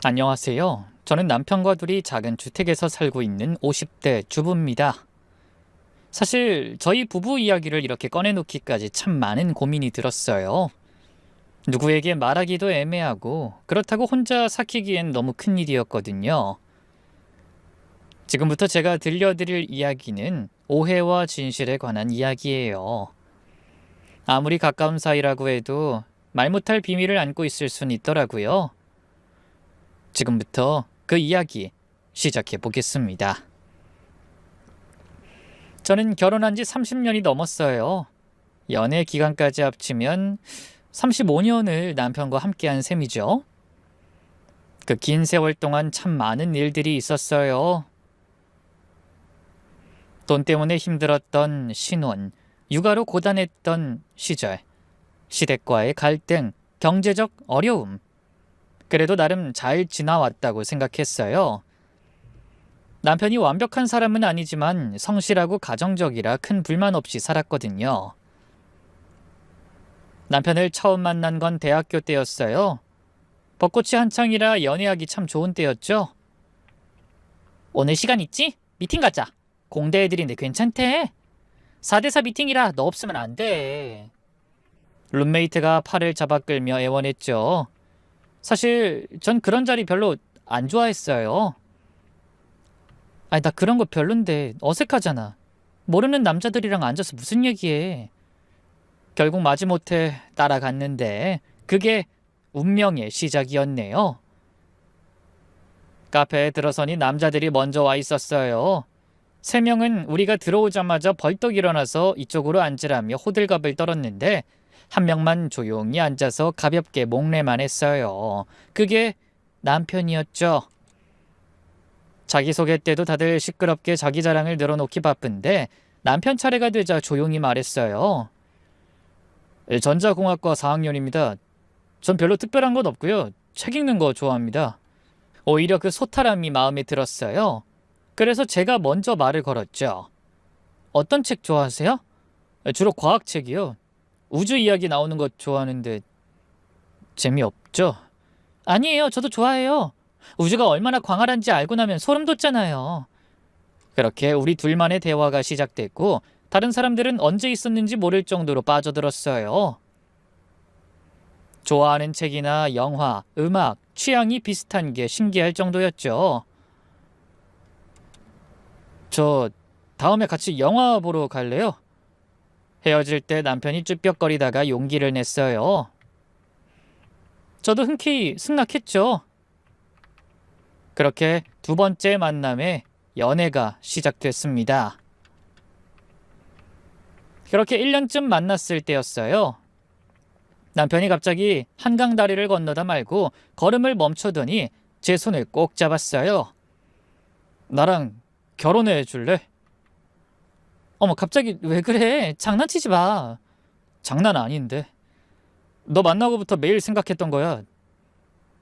안녕하세요. 저는 남편과 둘이 작은 주택에서 살고 있는 50대 주부입니다. 사실 저희 부부 이야기를 이렇게 꺼내놓기까지 참 많은 고민이 들었어요. 누구에게 말하기도 애매하고 그렇다고 혼자 삭히기엔 너무 큰일이었거든요. 지금부터 제가 들려드릴 이야기는 오해와 진실에 관한 이야기예요. 아무리 가까운 사이라고 해도 말 못할 비밀을 안고 있을 순 있더라고요. 지금부터 그 이야기 시작해 보겠습니다. 저는 결혼한 지 30년이 넘었어요. 연애 기간까지 합치면 35년을 남편과 함께한 셈이죠. 그 긴 세월 동안 참 많은 일들이 있었어요. 돈 때문에 힘들었던 신혼, 육아로 고단했던 시절, 시댁과의 갈등, 경제적 어려움. 그래도 나름 잘 지나왔다고 생각했어요. 남편이 완벽한 사람은 아니지만 성실하고 가정적이라 큰 불만 없이 살았거든요. 남편을 처음 만난 건 대학교 때였어요. 벚꽃이 한창이라 연애하기 참 좋은 때였죠. 오늘 시간 있지? 미팅 가자. 공대 애들인데 괜찮대. 4대4 미팅이라 너 없으면 안 돼. 룸메이트가 팔을 잡아 끌며 애원했죠. 사실 전 그런 자리 별로 안 좋아했어요. 아니 나 그런 거 별론데 어색하잖아. 모르는 남자들이랑 앉아서 무슨 얘기해. 결국 마지못해 따라갔는데 그게 운명의 시작이었네요. 카페에 들어서니 남자들이 먼저 와 있었어요. 3명은 우리가 들어오자마자 벌떡 일어나서 이쪽으로 앉으라며 호들갑을 떨었는데 한 명만 조용히 앉아서 가볍게 목례만 했어요. 그게 남편이었죠. 자기소개 때도 다들 시끄럽게 자기 자랑을 늘어놓기 바쁜데 남편 차례가 되자 조용히 말했어요. 전자공학과 4학년입니다. 전 별로 특별한 건 없고요. 책 읽는 거 좋아합니다. 오히려 그 소탈함이 마음에 들었어요. 그래서 제가 먼저 말을 걸었죠. 어떤 책 좋아하세요? 주로 과학책이요. 우주 이야기 나오는 거 좋아하는데 재미없죠? 아니에요. 저도 좋아해요. 우주가 얼마나 광활한지 알고 나면 소름 돋잖아요. 그렇게 우리 둘만의 대화가 시작됐고 다른 사람들은 언제 있었는지 모를 정도로 빠져들었어요. 좋아하는 책이나 영화, 음악, 취향이 비슷한 게 신기할 정도였죠. 저 다음에 같이 영화 보러 갈래요? 헤어질 때 남편이 쭈뼛거리다가 용기를 냈어요. 저도 흔쾌히 승낙했죠. 그렇게 두 번째 만남에 연애가 시작됐습니다. 그렇게 1년쯤 만났을 때였어요. 남편이 갑자기 한강 다리를 건너다 말고 걸음을 멈추더니 제 손을 꼭 잡았어요. 나랑 결혼해 줄래? 어머, 갑자기 왜 그래? 장난치지 마. 장난 아닌데. 너 만나고부터 매일 생각했던 거야.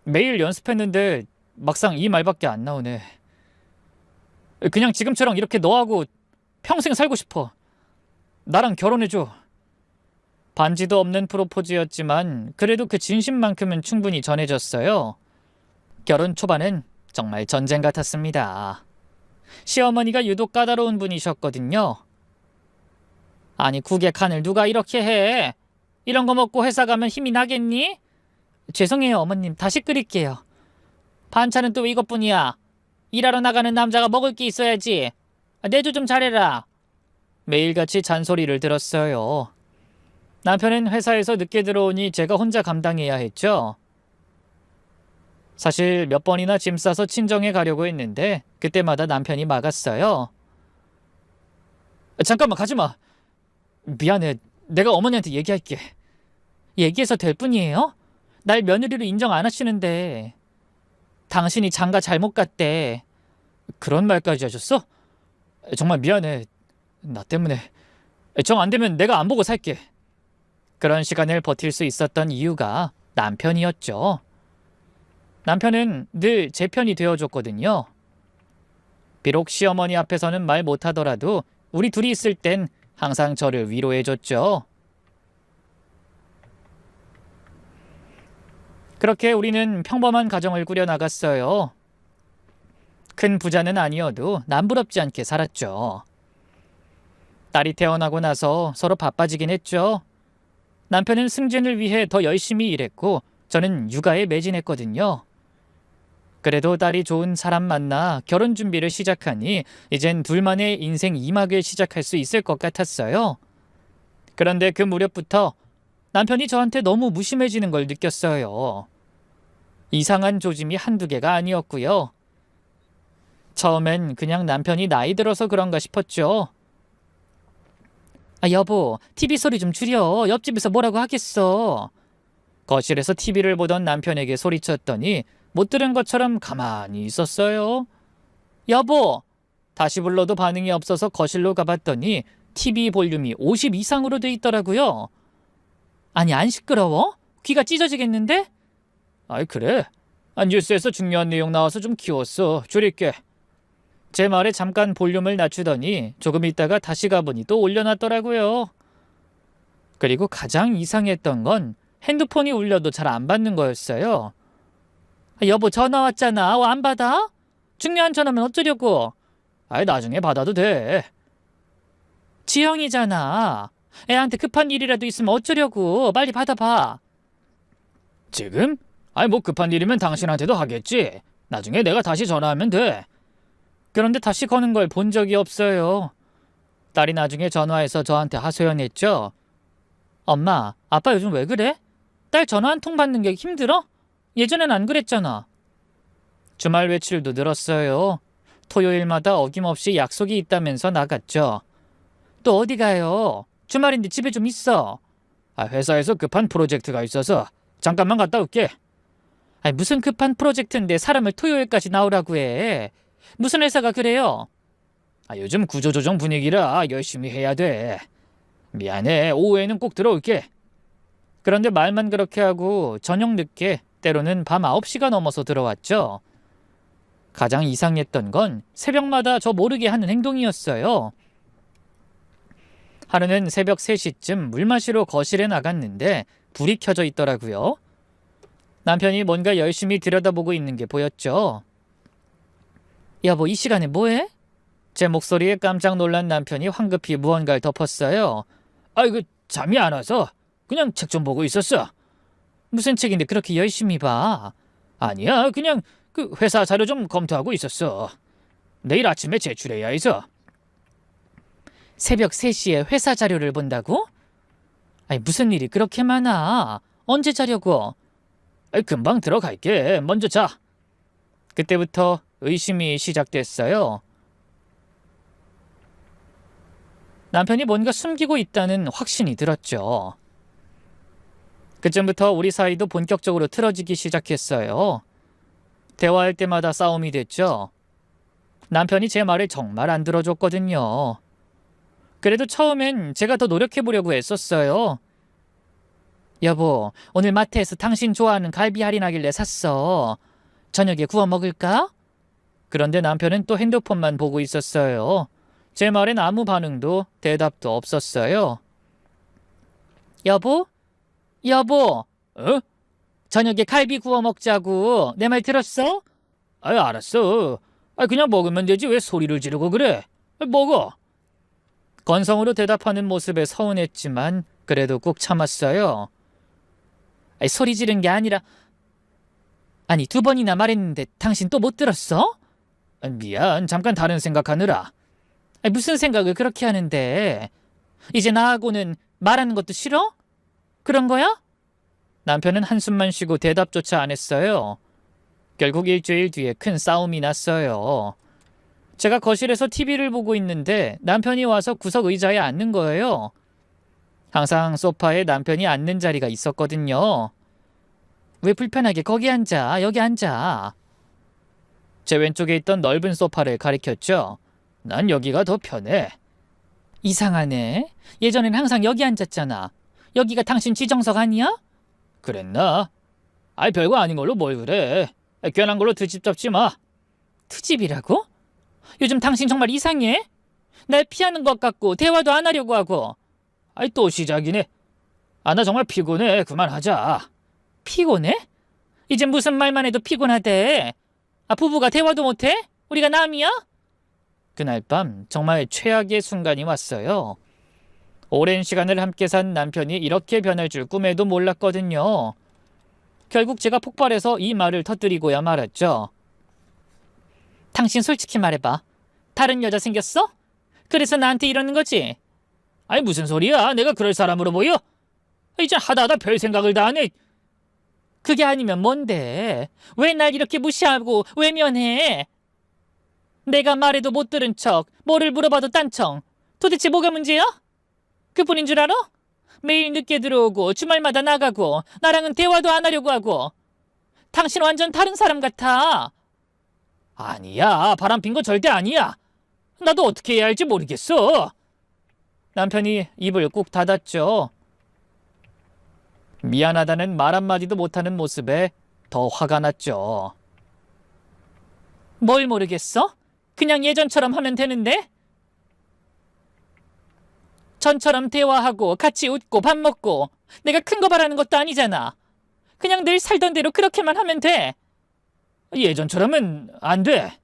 매일 연습했는데 막상 이 말밖에 안 나오네. 그냥 지금처럼 이렇게 너하고 평생 살고 싶어. 나랑 결혼해줘. 반지도 없는 프로포즈였지만 그래도 그 진심만큼은 충분히 전해졌어요. 결혼 초반은 정말 전쟁 같았습니다. 시어머니가 유독 까다로운 분이셨거든요. 아니 국에 간을 누가 이렇게 해? 이런 거 먹고 회사 가면 힘이 나겠니? 죄송해요 어머님, 다시 끓일게요. 반찬은 또 이것뿐이야. 일하러 나가는 남자가 먹을 게 있어야지. 내조 좀 잘해라. 매일같이 잔소리를 들었어요. 남편은 회사에서 늦게 들어오니 제가 혼자 감당해야 했죠. 사실 몇 번이나 짐 싸서 친정에 가려고 했는데 그때마다 남편이 막았어요. 잠깐만 가지마. 미안해. 내가 어머니한테 얘기할게. 얘기해서 될 뿐이에요? 날 며느리로 인정 안 하시는데. 당신이 장가 잘못 갔대. 그런 말까지 하셨어? 정말 미안해. 나 때문에. 정 안 되면 내가 안 보고 살게. 그런 시간을 버틸 수 있었던 이유가 남편이었죠. 남편은 늘 제 편이 되어줬거든요. 비록 시어머니 앞에서는 말 못하더라도 우리 둘이 있을 땐 항상 저를 위로해줬죠. 그렇게 우리는 평범한 가정을 꾸려 나갔어요. 큰 부자는 아니어도 남부럽지 않게 살았죠. 딸이 태어나고 나서 서로 바빠지긴 했죠. 남편은 승진을 위해 더 열심히 일했고 저는 육아에 매진했거든요. 그래도 딸이 좋은 사람 만나 결혼 준비를 시작하니 이젠 둘만의 인생 2막을 시작할 수 있을 것 같았어요. 그런데 그 무렵부터 남편이 저한테 너무 무심해지는 걸 느꼈어요. 이상한 조짐이 한두 개가 아니었고요. 처음엔 그냥 남편이 나이 들어서 그런가 싶었죠. 여보, TV 소리 좀 줄여. 옆집에서 뭐라고 하겠어. 거실에서 TV를 보던 남편에게 소리쳤더니 못 들은 것처럼 가만히 있었어요. 여보! 다시 불러도 반응이 없어서 거실로 가봤더니 TV 볼륨이 50 이상으로 돼 있더라고요. 아니, 안 시끄러워? 귀가 찢어지겠는데? 아이, 그래? 뉴스에서 중요한 내용 나와서 좀 키웠어. 줄일게. 제 말에 잠깐 볼륨을 낮추더니 조금 있다가 다시 가보니 또 올려놨더라고요. 그리고 가장 이상했던 건 핸드폰이 울려도 잘 안 받는 거였어요. 여보, 전화 왔잖아. 안 받아? 중요한 전화면 어쩌려고? 나중에 받아도 돼. 지영이잖아. 애한테 급한 일이라도 있으면 어쩌려고. 빨리 받아봐. 지금? 뭐 급한 일이면 당신한테도 하겠지. 나중에 내가 다시 전화하면 돼. 그런데 다시 거는 걸 본 적이 없어요. 딸이 나중에 전화해서 저한테 하소연했죠. 엄마, 아빠 요즘 왜 그래? 딸 전화 한 통 받는 게 힘들어? 예전엔 안 그랬잖아. 주말 외출도 늘었어요. 토요일마다 어김없이 약속이 있다면서 나갔죠. 또 어디 가요? 주말인데 집에 좀 있어. 회사에서 급한 프로젝트가 있어서 잠깐만 갔다 올게. 무슨 급한 프로젝트인데 사람을 토요일까지 나오라고 해. 무슨 회사가 그래요? 요즘 구조조정 분위기라 열심히 해야 돼. 미안해. 오후에는 꼭 들어올게. 그런데 말만 그렇게 하고 저녁 늦게 때로는 밤 9시가 넘어서 들어왔죠. 가장 이상했던 건 새벽마다 저 모르게 하는 행동이었어요. 하루는 새벽 3시쯤 물 마시러 거실에 나갔는데 불이 켜져 있더라고요. 남편이 뭔가 열심히 들여다보고 있는 게 보였죠. 여보, 이 시간에 뭐해? 제 목소리에 깜짝 놀란 남편이 황급히 무언가를 덮었어요. 잠이 안 와서 그냥 책 좀 보고 있었어. 무슨 책인데 그렇게 열심히 봐? 아니야, 그냥 그 회사 자료 좀 검토하고 있었어. 내일 아침에 제출해야 해서. 새벽 3시에 회사 자료를 본다고? 무슨 일이 그렇게 많아? 언제 자려고? 금방 들어갈게. 먼저 자. 그때부터 의심이 시작됐어요. 남편이 뭔가 숨기고 있다는 확신이 들었죠. 그쯤부터 우리 사이도 본격적으로 틀어지기 시작했어요. 대화할 때마다 싸움이 됐죠. 남편이 제 말을 정말 안 들어줬거든요. 그래도 처음엔 제가 더 노력해보려고 했었어요. 여보, 오늘 마트에서 당신 좋아하는 갈비 할인하길래 샀어. 저녁에 구워 먹을까? 그런데 남편은 또 핸드폰만 보고 있었어요. 제 말엔 아무 반응도 대답도 없었어요. 여보? 여보! 저녁에 갈비 구워 먹자고. 내 말 들었어? 알았어. 그냥 먹으면 되지 왜 소리를 지르고 그래? 먹어. 건성으로 대답하는 모습에 서운했지만 그래도 꾹 참았어요. 소리 지른 게 아니라... 2번이나 말했는데 당신 또 못 들었어? 미안, 잠깐 다른 생각하느라. 무슨 생각을 그렇게 하는데? 이제 나하고는 말하는 것도 싫어? 그런 거야? 남편은 한숨만 쉬고 대답조차 안 했어요. 결국 일주일 뒤에 큰 싸움이 났어요. 제가 거실에서 TV를 보고 있는데 남편이 와서 구석 의자에 앉는 거예요. 항상 소파에 남편이 앉는 자리가 있었거든요. 왜 불편하게 거기 앉아? 여기 앉아. 제 왼쪽에 있던 넓은 소파를 가리켰죠. 난 여기가 더 편해. 이상하네. 예전엔 항상 여기 앉았잖아. 여기가 당신 지정석 아니야? 그랬나? 별거 아닌 걸로 뭘 그래. 괜한 걸로 트집 잡지 마. 트집이라고? 요즘 당신 정말 이상해. 날 피하는 것 같고 대화도 안 하려고 하고. 또 시작이네. 나 정말 피곤해. 그만하자. 피곤해? 이제 무슨 말만 해도 피곤하대. 부부가 대화도 못해? 우리가 남이야? 그날 밤 정말 최악의 순간이 왔어요. 오랜 시간을 함께 산 남편이 이렇게 변할 줄 꿈에도 몰랐거든요. 결국 제가 폭발해서 이 말을 터뜨리고야 말았죠. 당신 솔직히 말해봐. 다른 여자 생겼어? 그래서 나한테 이러는 거지? 아니 무슨 소리야? 내가 그럴 사람으로 보여? 이제 하다 별 생각을 다 하네. 그게 아니면 뭔데? 왜 날 이렇게 무시하고 외면해? 내가 말해도 못 들은 척, 뭐를 물어봐도 딴청. 도대체 뭐가 문제야? 그뿐인 줄 알아? 매일 늦게 들어오고 주말마다 나가고 나랑은 대화도 안 하려고 하고. 당신 완전 다른 사람 같아. 아니야, 바람핀 거 절대 아니야. 나도 어떻게 해야 할지 모르겠어. 남편이 입을 꾹 닫았죠. 미안하다는 말 한마디도 못하는 모습에 더 화가 났죠. 뭘 모르겠어? 그냥 예전처럼 하면 되는데? 전처럼 대화하고 같이 웃고 밥 먹고 내가 큰 거 바라는 것도 아니잖아. 그냥 늘 살던 대로 그렇게만 하면 돼. 예전처럼은 안 돼.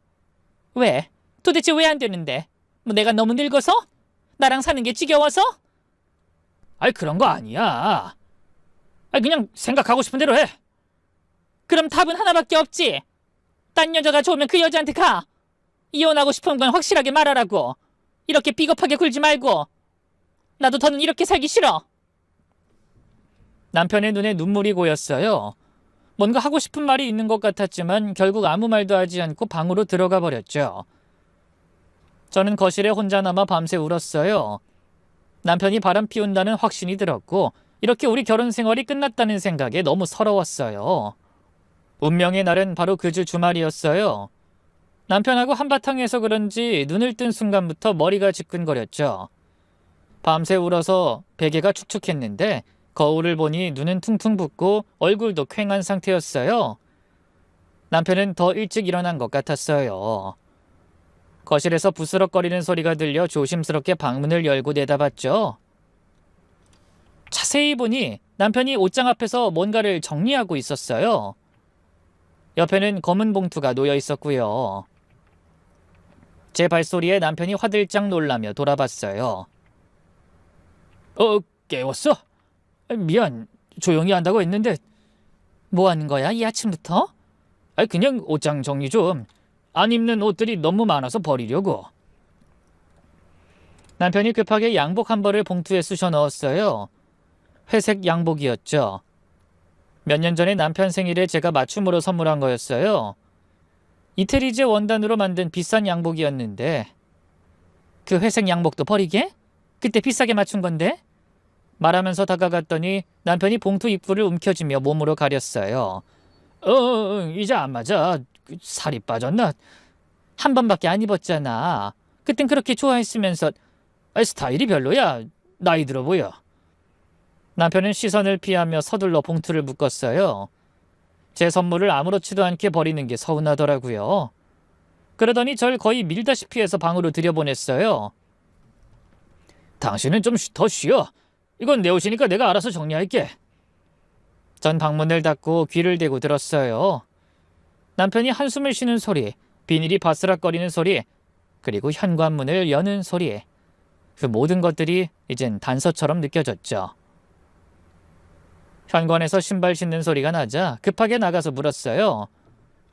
왜? 도대체 왜 안 되는데? 뭐 내가 너무 늙어서? 나랑 사는 게 지겨워서? 아이 그런 거 아니야. 그냥 생각하고 싶은 대로 해. 그럼 답은 하나밖에 없지. 딴 여자가 좋으면 그 여자한테 가. 이혼하고 싶은 건 확실하게 말하라고. 이렇게 비겁하게 굴지 말고. 나도 더는 이렇게 살기 싫어. 남편의 눈에 눈물이 고였어요. 뭔가 하고 싶은 말이 있는 것 같았지만 결국 아무 말도 하지 않고 방으로 들어가 버렸죠. 저는 거실에 혼자 남아 밤새 울었어요. 남편이 바람 피운다는 확신이 들었고 이렇게 우리 결혼 생활이 끝났다는 생각에 너무 서러웠어요. 운명의 날은 바로 그 주 주말이었어요. 남편하고 한바탕해서 그런지 눈을 뜬 순간부터 머리가 지끈거렸죠. 밤새 울어서 베개가 축축했는데 거울을 보니 눈은 퉁퉁 붓고 얼굴도 퀭한 상태였어요. 남편은 더 일찍 일어난 것 같았어요. 거실에서 부스럭거리는 소리가 들려 조심스럽게 방문을 열고 내다봤죠. 자세히 보니 남편이 옷장 앞에서 뭔가를 정리하고 있었어요. 옆에는 검은 봉투가 놓여 있었고요. 제 발소리에 남편이 화들짝 놀라며 돌아봤어요. 깨웠어? 미안, 조용히 한다고 했는데. 뭐 하는 거야, 이 아침부터? 그냥 옷장 정리 좀. 안 입는 옷들이 너무 많아서 버리려고. 남편이 급하게 양복 한 벌을 봉투에 쑤셔 넣었어요. 회색 양복이었죠. 몇 년 전에 남편 생일에 제가 맞춤으로 선물한 거였어요. 이태리제 원단으로 만든 비싼 양복이었는데 그 회색 양복도 버리게? 그때 비싸게 맞춘 건데? 말하면서 다가갔더니 남편이 봉투 입구를 움켜쥐며 몸으로 가렸어요. 이제 안 맞아. 살이 빠졌나? 한 번밖에 안 입었잖아. 그땐 그렇게 좋아했으면서. 스타일이 별로야. 나이 들어 보여. 남편은 시선을 피하며 서둘러 봉투를 묶었어요. 제 선물을 아무렇지도 않게 버리는 게 서운하더라고요. 그러더니 절 거의 밀다시피 해서 방으로 들여보냈어요. 당신은 좀 더 쉬어. 이건 내 옷이니까 내가 알아서 정리할게. 전 방문을 닫고 귀를 대고 들었어요. 남편이 한숨을 쉬는 소리, 비닐이 바스락거리는 소리, 그리고 현관문을 여는 소리. 그 모든 것들이 이젠 단서처럼 느껴졌죠. 현관에서 신발 신는 소리가 나자 급하게 나가서 물었어요.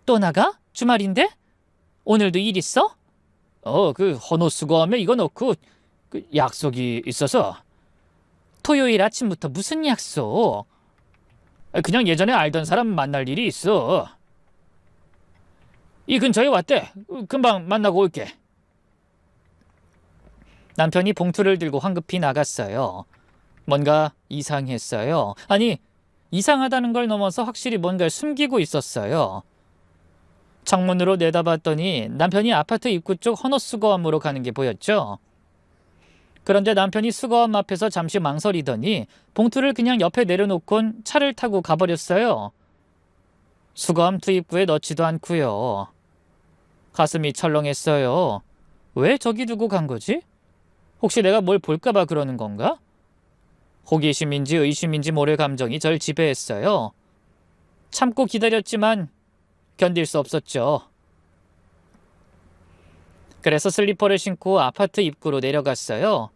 또 나가? 주말인데? 오늘도 일 있어? 그 헌옷 수거하며 이거 넣고 약속이 있어서. 토요일 아침부터 무슨 약속? 그냥 예전에 알던 사람 만날 일이 있어. 이 근처에 왔대. 금방 만나고 올게. 남편이 봉투를 들고 황급히 나갔어요. 뭔가 이상했어요. 아니, 이상하다는 걸 넘어서 확실히 뭔가를 숨기고 있었어요. 창문으로 내다봤더니 남편이 아파트 입구 쪽 헌옷 수거함으로 가는 게 보였죠. 그런데 남편이 수거함 앞에서 잠시 망설이더니 봉투를 그냥 옆에 내려놓곤 차를 타고 가버렸어요. 수거함 투입구에 넣지도 않고요. 가슴이 철렁했어요. 왜 저기 두고 간 거지? 혹시 내가 뭘 볼까봐 그러는 건가? 호기심인지 의심인지 모를 감정이 절 지배했어요. 참고 기다렸지만 견딜 수 없었죠. 그래서 슬리퍼를 신고 아파트 입구로 내려갔어요.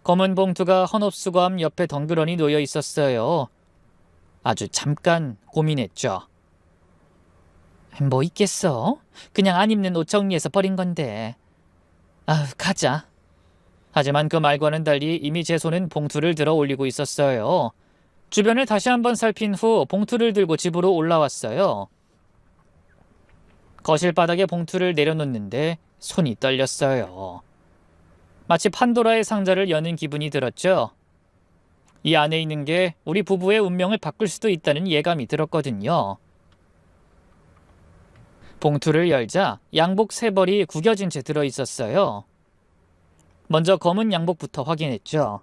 검은 봉투가 헌옷수거함 옆에 덩그러니 놓여 있었어요. 아주 잠깐 고민했죠. 뭐 있겠어? 그냥 안 입는 옷 정리해서 버린 건데. 아휴, 가자. 하지만 그 말과는 달리 이미 제 손은 봉투를 들어 올리고 있었어요. 주변을 다시 한번 살핀 후 봉투를 들고 집으로 올라왔어요. 거실 바닥에 봉투를 내려놓는데 손이 떨렸어요. 마치 판도라의 상자를 여는 기분이 들었죠. 이 안에 있는 게 우리 부부의 운명을 바꿀 수도 있다는 예감이 들었거든요. 봉투를 열자 양복 3벌이 구겨진 채 들어있었어요. 먼저 검은 양복부터 확인했죠.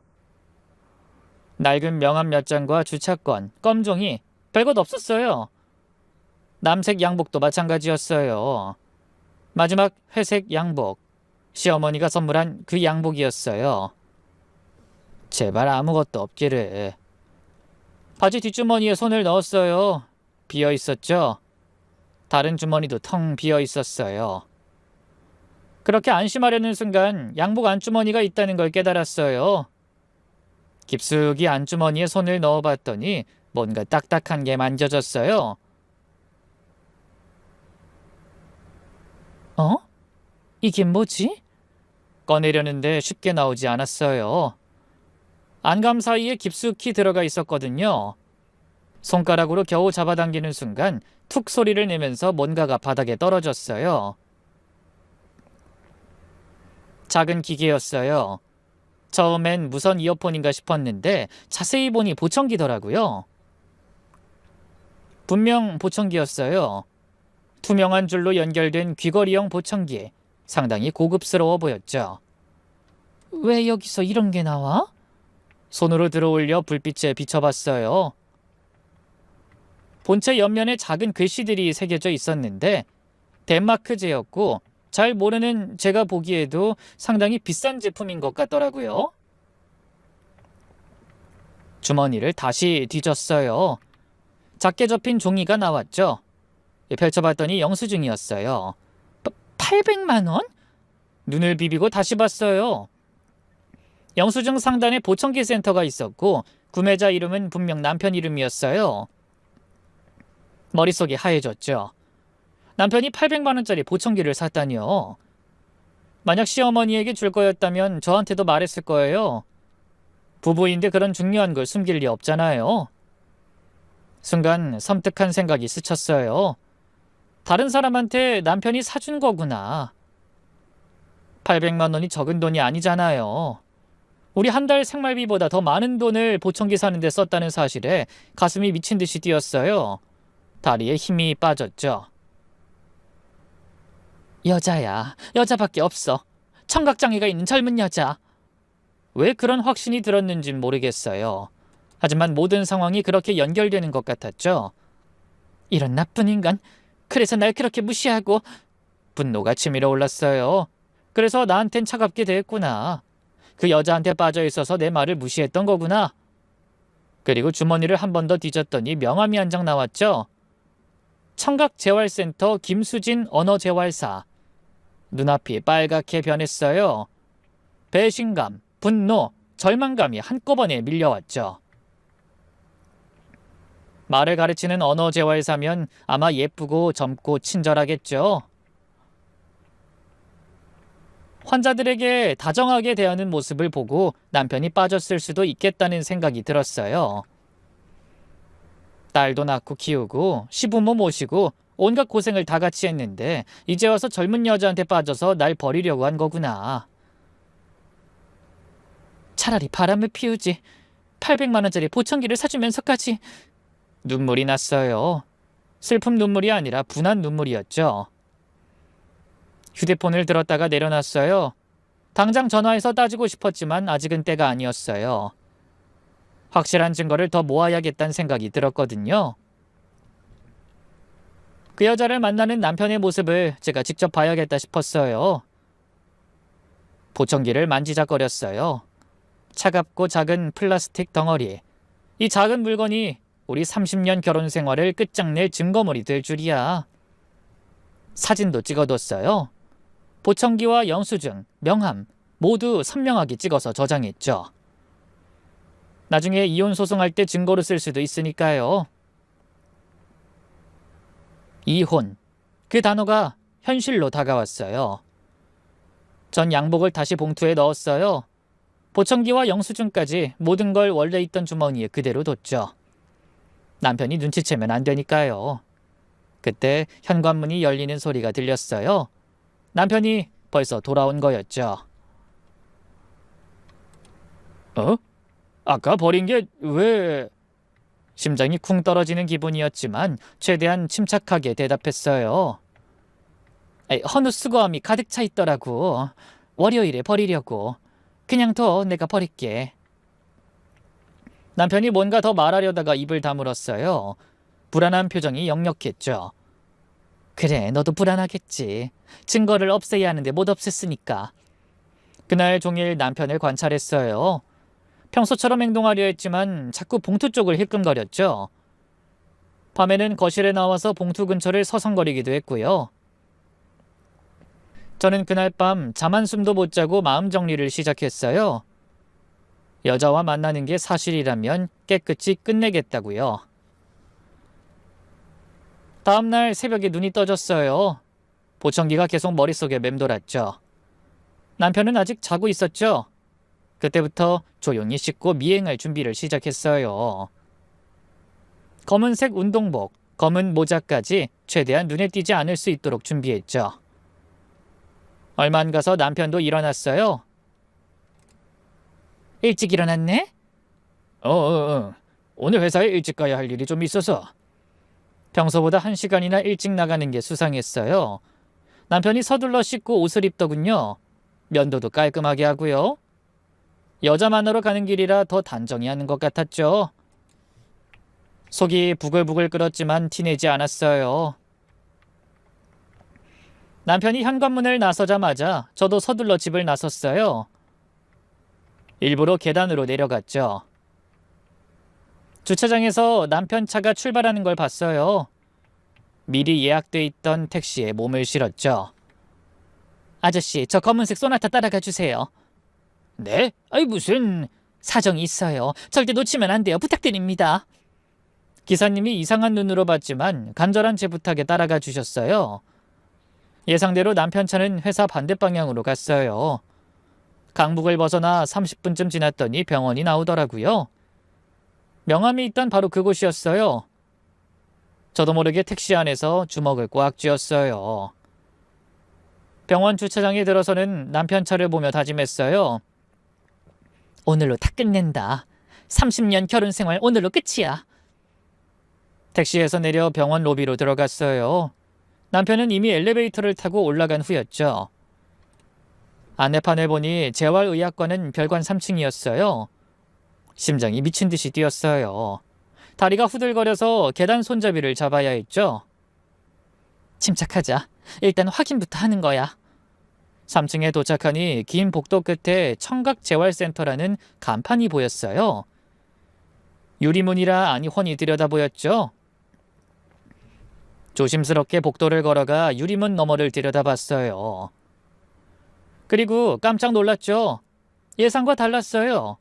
낡은 명함 몇 장과 주차권, 껌종이 별것 없었어요. 남색 양복도 마찬가지였어요. 마지막 회색 양복, 시어머니가 선물한 그 양복이었어요. 제발 아무것도 없기를. 바지 뒷주머니에 손을 넣었어요. 비어 있었죠. 다른 주머니도 텅 비어 있었어요. 그렇게 안심하려는 순간 양복 안주머니가 있다는 걸 깨달았어요. 깊숙이 안주머니에 손을 넣어봤더니 뭔가 딱딱한 게 만져졌어요. 어? 이게 뭐지? 꺼내려는데 쉽게 나오지 않았어요. 안감 사이에 깊숙이 들어가 있었거든요. 손가락으로 겨우 잡아당기는 순간 툭 소리를 내면서 뭔가가 바닥에 떨어졌어요. 작은 기계였어요. 처음엔 무선 이어폰인가 싶었는데 자세히 보니 보청기더라고요. 분명 보청기였어요. 투명한 줄로 연결된 귀걸이형 보청기. 상당히 고급스러워 보였죠. 왜 여기서 이런 게 나와? 손으로 들어올려 불빛에 비춰봤어요. 본체 옆면에 작은 글씨들이 새겨져 있었는데 덴마크제였고 잘 모르는 제가 보기에도 상당히 비싼 제품인 것 같더라고요. 주머니를 다시 뒤졌어요. 작게 접힌 종이가 나왔죠. 펼쳐봤더니 영수증이었어요. 800만 원? 눈을 비비고 다시 봤어요. 영수증 상단에 보청기 센터가 있었고 구매자 이름은 분명 남편 이름이었어요. 머릿속이 하얘졌죠. 남편이 800만 원짜리 보청기를 샀다니요. 만약 시어머니에게 줄 거였다면 저한테도 말했을 거예요. 부부인데 그런 중요한 걸 숨길 리 없잖아요. 순간 섬뜩한 생각이 스쳤어요. 다른 사람한테 남편이 사준 거구나. 800만 원이 적은 돈이 아니잖아요. 우리 한 달 생활비보다 더 많은 돈을 보청기 사는 데 썼다는 사실에 가슴이 미친 듯이 뛰었어요. 다리에 힘이 빠졌죠. 여자야. 여자밖에 없어. 청각장애가 있는 젊은 여자. 왜 그런 확신이 들었는진 모르겠어요. 하지만 모든 상황이 그렇게 연결되는 것 같았죠. 이런 나쁜 인간. 그래서 날 그렇게 무시하고. 분노가 치밀어 올랐어요. 그래서 나한텐 차갑게 대했구나. 그 여자한테 빠져 있어서 내 말을 무시했던 거구나. 그리고 주머니를 한 번 더 뒤졌더니 명함이 한 장 나왔죠. 청각재활센터 김수진 언어재활사. 눈앞이 빨갛게 변했어요. 배신감, 분노, 절망감이 한꺼번에 밀려왔죠. 말을 가르치는 언어재활사면 아마 예쁘고 젊고 친절하겠죠. 환자들에게 다정하게 대하는 모습을 보고 남편이 빠졌을 수도 있겠다는 생각이 들었어요. 딸도 낳고 키우고 시부모 모시고 온갖 고생을 다 같이 했는데 이제 와서 젊은 여자한테 빠져서 날 버리려고 한 거구나. 차라리 바람을 피우지. 800만 원짜리 보청기를 사주면서까지. 눈물이 났어요. 슬픔 눈물이 아니라 분한 눈물이었죠. 휴대폰을 들었다가 내려놨어요. 당장 전화해서 따지고 싶었지만 아직은 때가 아니었어요. 확실한 증거를 더 모아야겠다는 생각이 들었거든요. 그 여자를 만나는 남편의 모습을 제가 직접 봐야겠다 싶었어요. 보청기를 만지작거렸어요. 차갑고 작은 플라스틱 덩어리. 이 작은 물건이 우리 30년 결혼 생활을 끝장낼 증거물이 될 줄이야. 사진도 찍어뒀어요. 보청기와 영수증, 명함 모두 선명하게 찍어서 저장했죠. 나중에 이혼 소송할 때 증거로 쓸 수도 있으니까요. 이혼. 그 단어가 현실로 다가왔어요. 전 양복을 다시 봉투에 넣었어요. 보청기와 영수증까지 모든 걸 원래 있던 주머니에 그대로 뒀죠. 남편이 눈치채면 안 되니까요. 그때 현관문이 열리는 소리가 들렸어요. 남편이 벌써 돌아온 거였죠. 아까 버린 게 왜... 심장이 쿵 떨어지는 기분이었지만 최대한 침착하게 대답했어요. 헌우 수거함이 가득 차 있더라고. 월요일에 버리려고. 그냥 둬, 내가 버릴게. 남편이 뭔가 더 말하려다가 입을 다물었어요. 불안한 표정이 역력했죠. 그래, 너도 불안하겠지. 증거를 없애야 하는데 못 없앴으니까. 그날 종일 남편을 관찰했어요. 평소처럼 행동하려 했지만 자꾸 봉투 쪽을 힐끔거렸죠. 밤에는 거실에 나와서 봉투 근처를 서성거리기도 했고요. 저는 그날 밤 잠 한숨도 못 자고 마음 정리를 시작했어요. 여자와 만나는 게 사실이라면 깨끗이 끝내겠다고요. 다음날 새벽에 눈이 떠졌어요. 보청기가 계속 머릿속에 맴돌았죠. 남편은 아직 자고 있었죠. 그때부터 조용히 씻고 미행할 준비를 시작했어요. 검은색 운동복, 검은 모자까지 최대한 눈에 띄지 않을 수 있도록 준비했죠. 얼마 안 가서 남편도 일어났어요. 일찍 일어났네? 오늘 회사에 일찍 가야 할 일이 좀 있어서. 평소보다 1시간이나 일찍 나가는 게 수상했어요. 남편이 서둘러 씻고 옷을 입더군요. 면도도 깔끔하게 하고요. 여자 만나러 가는 길이라 더 단정히 하는 것 같았죠. 속이 부글부글 끓었지만 티내지 않았어요. 남편이 현관문을 나서자마자 저도 서둘러 집을 나섰어요. 일부러 계단으로 내려갔죠. 주차장에서 남편 차가 출발하는 걸 봤어요. 미리 예약돼 있던 택시에 몸을 실었죠. 아저씨, 저 검은색 소나타 따라가 주세요. 네? 무슨... 사정이 있어요. 절대 놓치면 안 돼요. 부탁드립니다. 기사님이 이상한 눈으로 봤지만 간절한 제 부탁에 따라가 주셨어요. 예상대로 남편 차는 회사 반대 방향으로 갔어요. 강북을 벗어나 30분쯤 지났더니 병원이 나오더라고요. 명함이 있던 바로 그곳이었어요. 저도 모르게 택시 안에서 주먹을 꽉 쥐었어요. 병원 주차장에 들어서는 남편 차를 보며 다짐했어요. 오늘로 다 끝낸다. 30년 결혼 생활 오늘로 끝이야. 택시에서 내려 병원 로비로 들어갔어요. 남편은 이미 엘리베이터를 타고 올라간 후였죠. 안내판을 보니 재활의학과는 별관 3층이었어요. 심장이 미친 듯이 뛰었어요. 다리가 후들거려서 계단 손잡이를 잡아야 했죠. 침착하자. 일단 확인부터 하는 거야. 3층에 도착하니 긴 복도 끝에 청각재활센터라는 간판이 보였어요. 유리문이라 아니 훤히 들여다 보였죠. 조심스럽게 복도를 걸어가 유리문 너머를 들여다봤어요. 그리고 깜짝 놀랐죠. 예상과 달랐어요.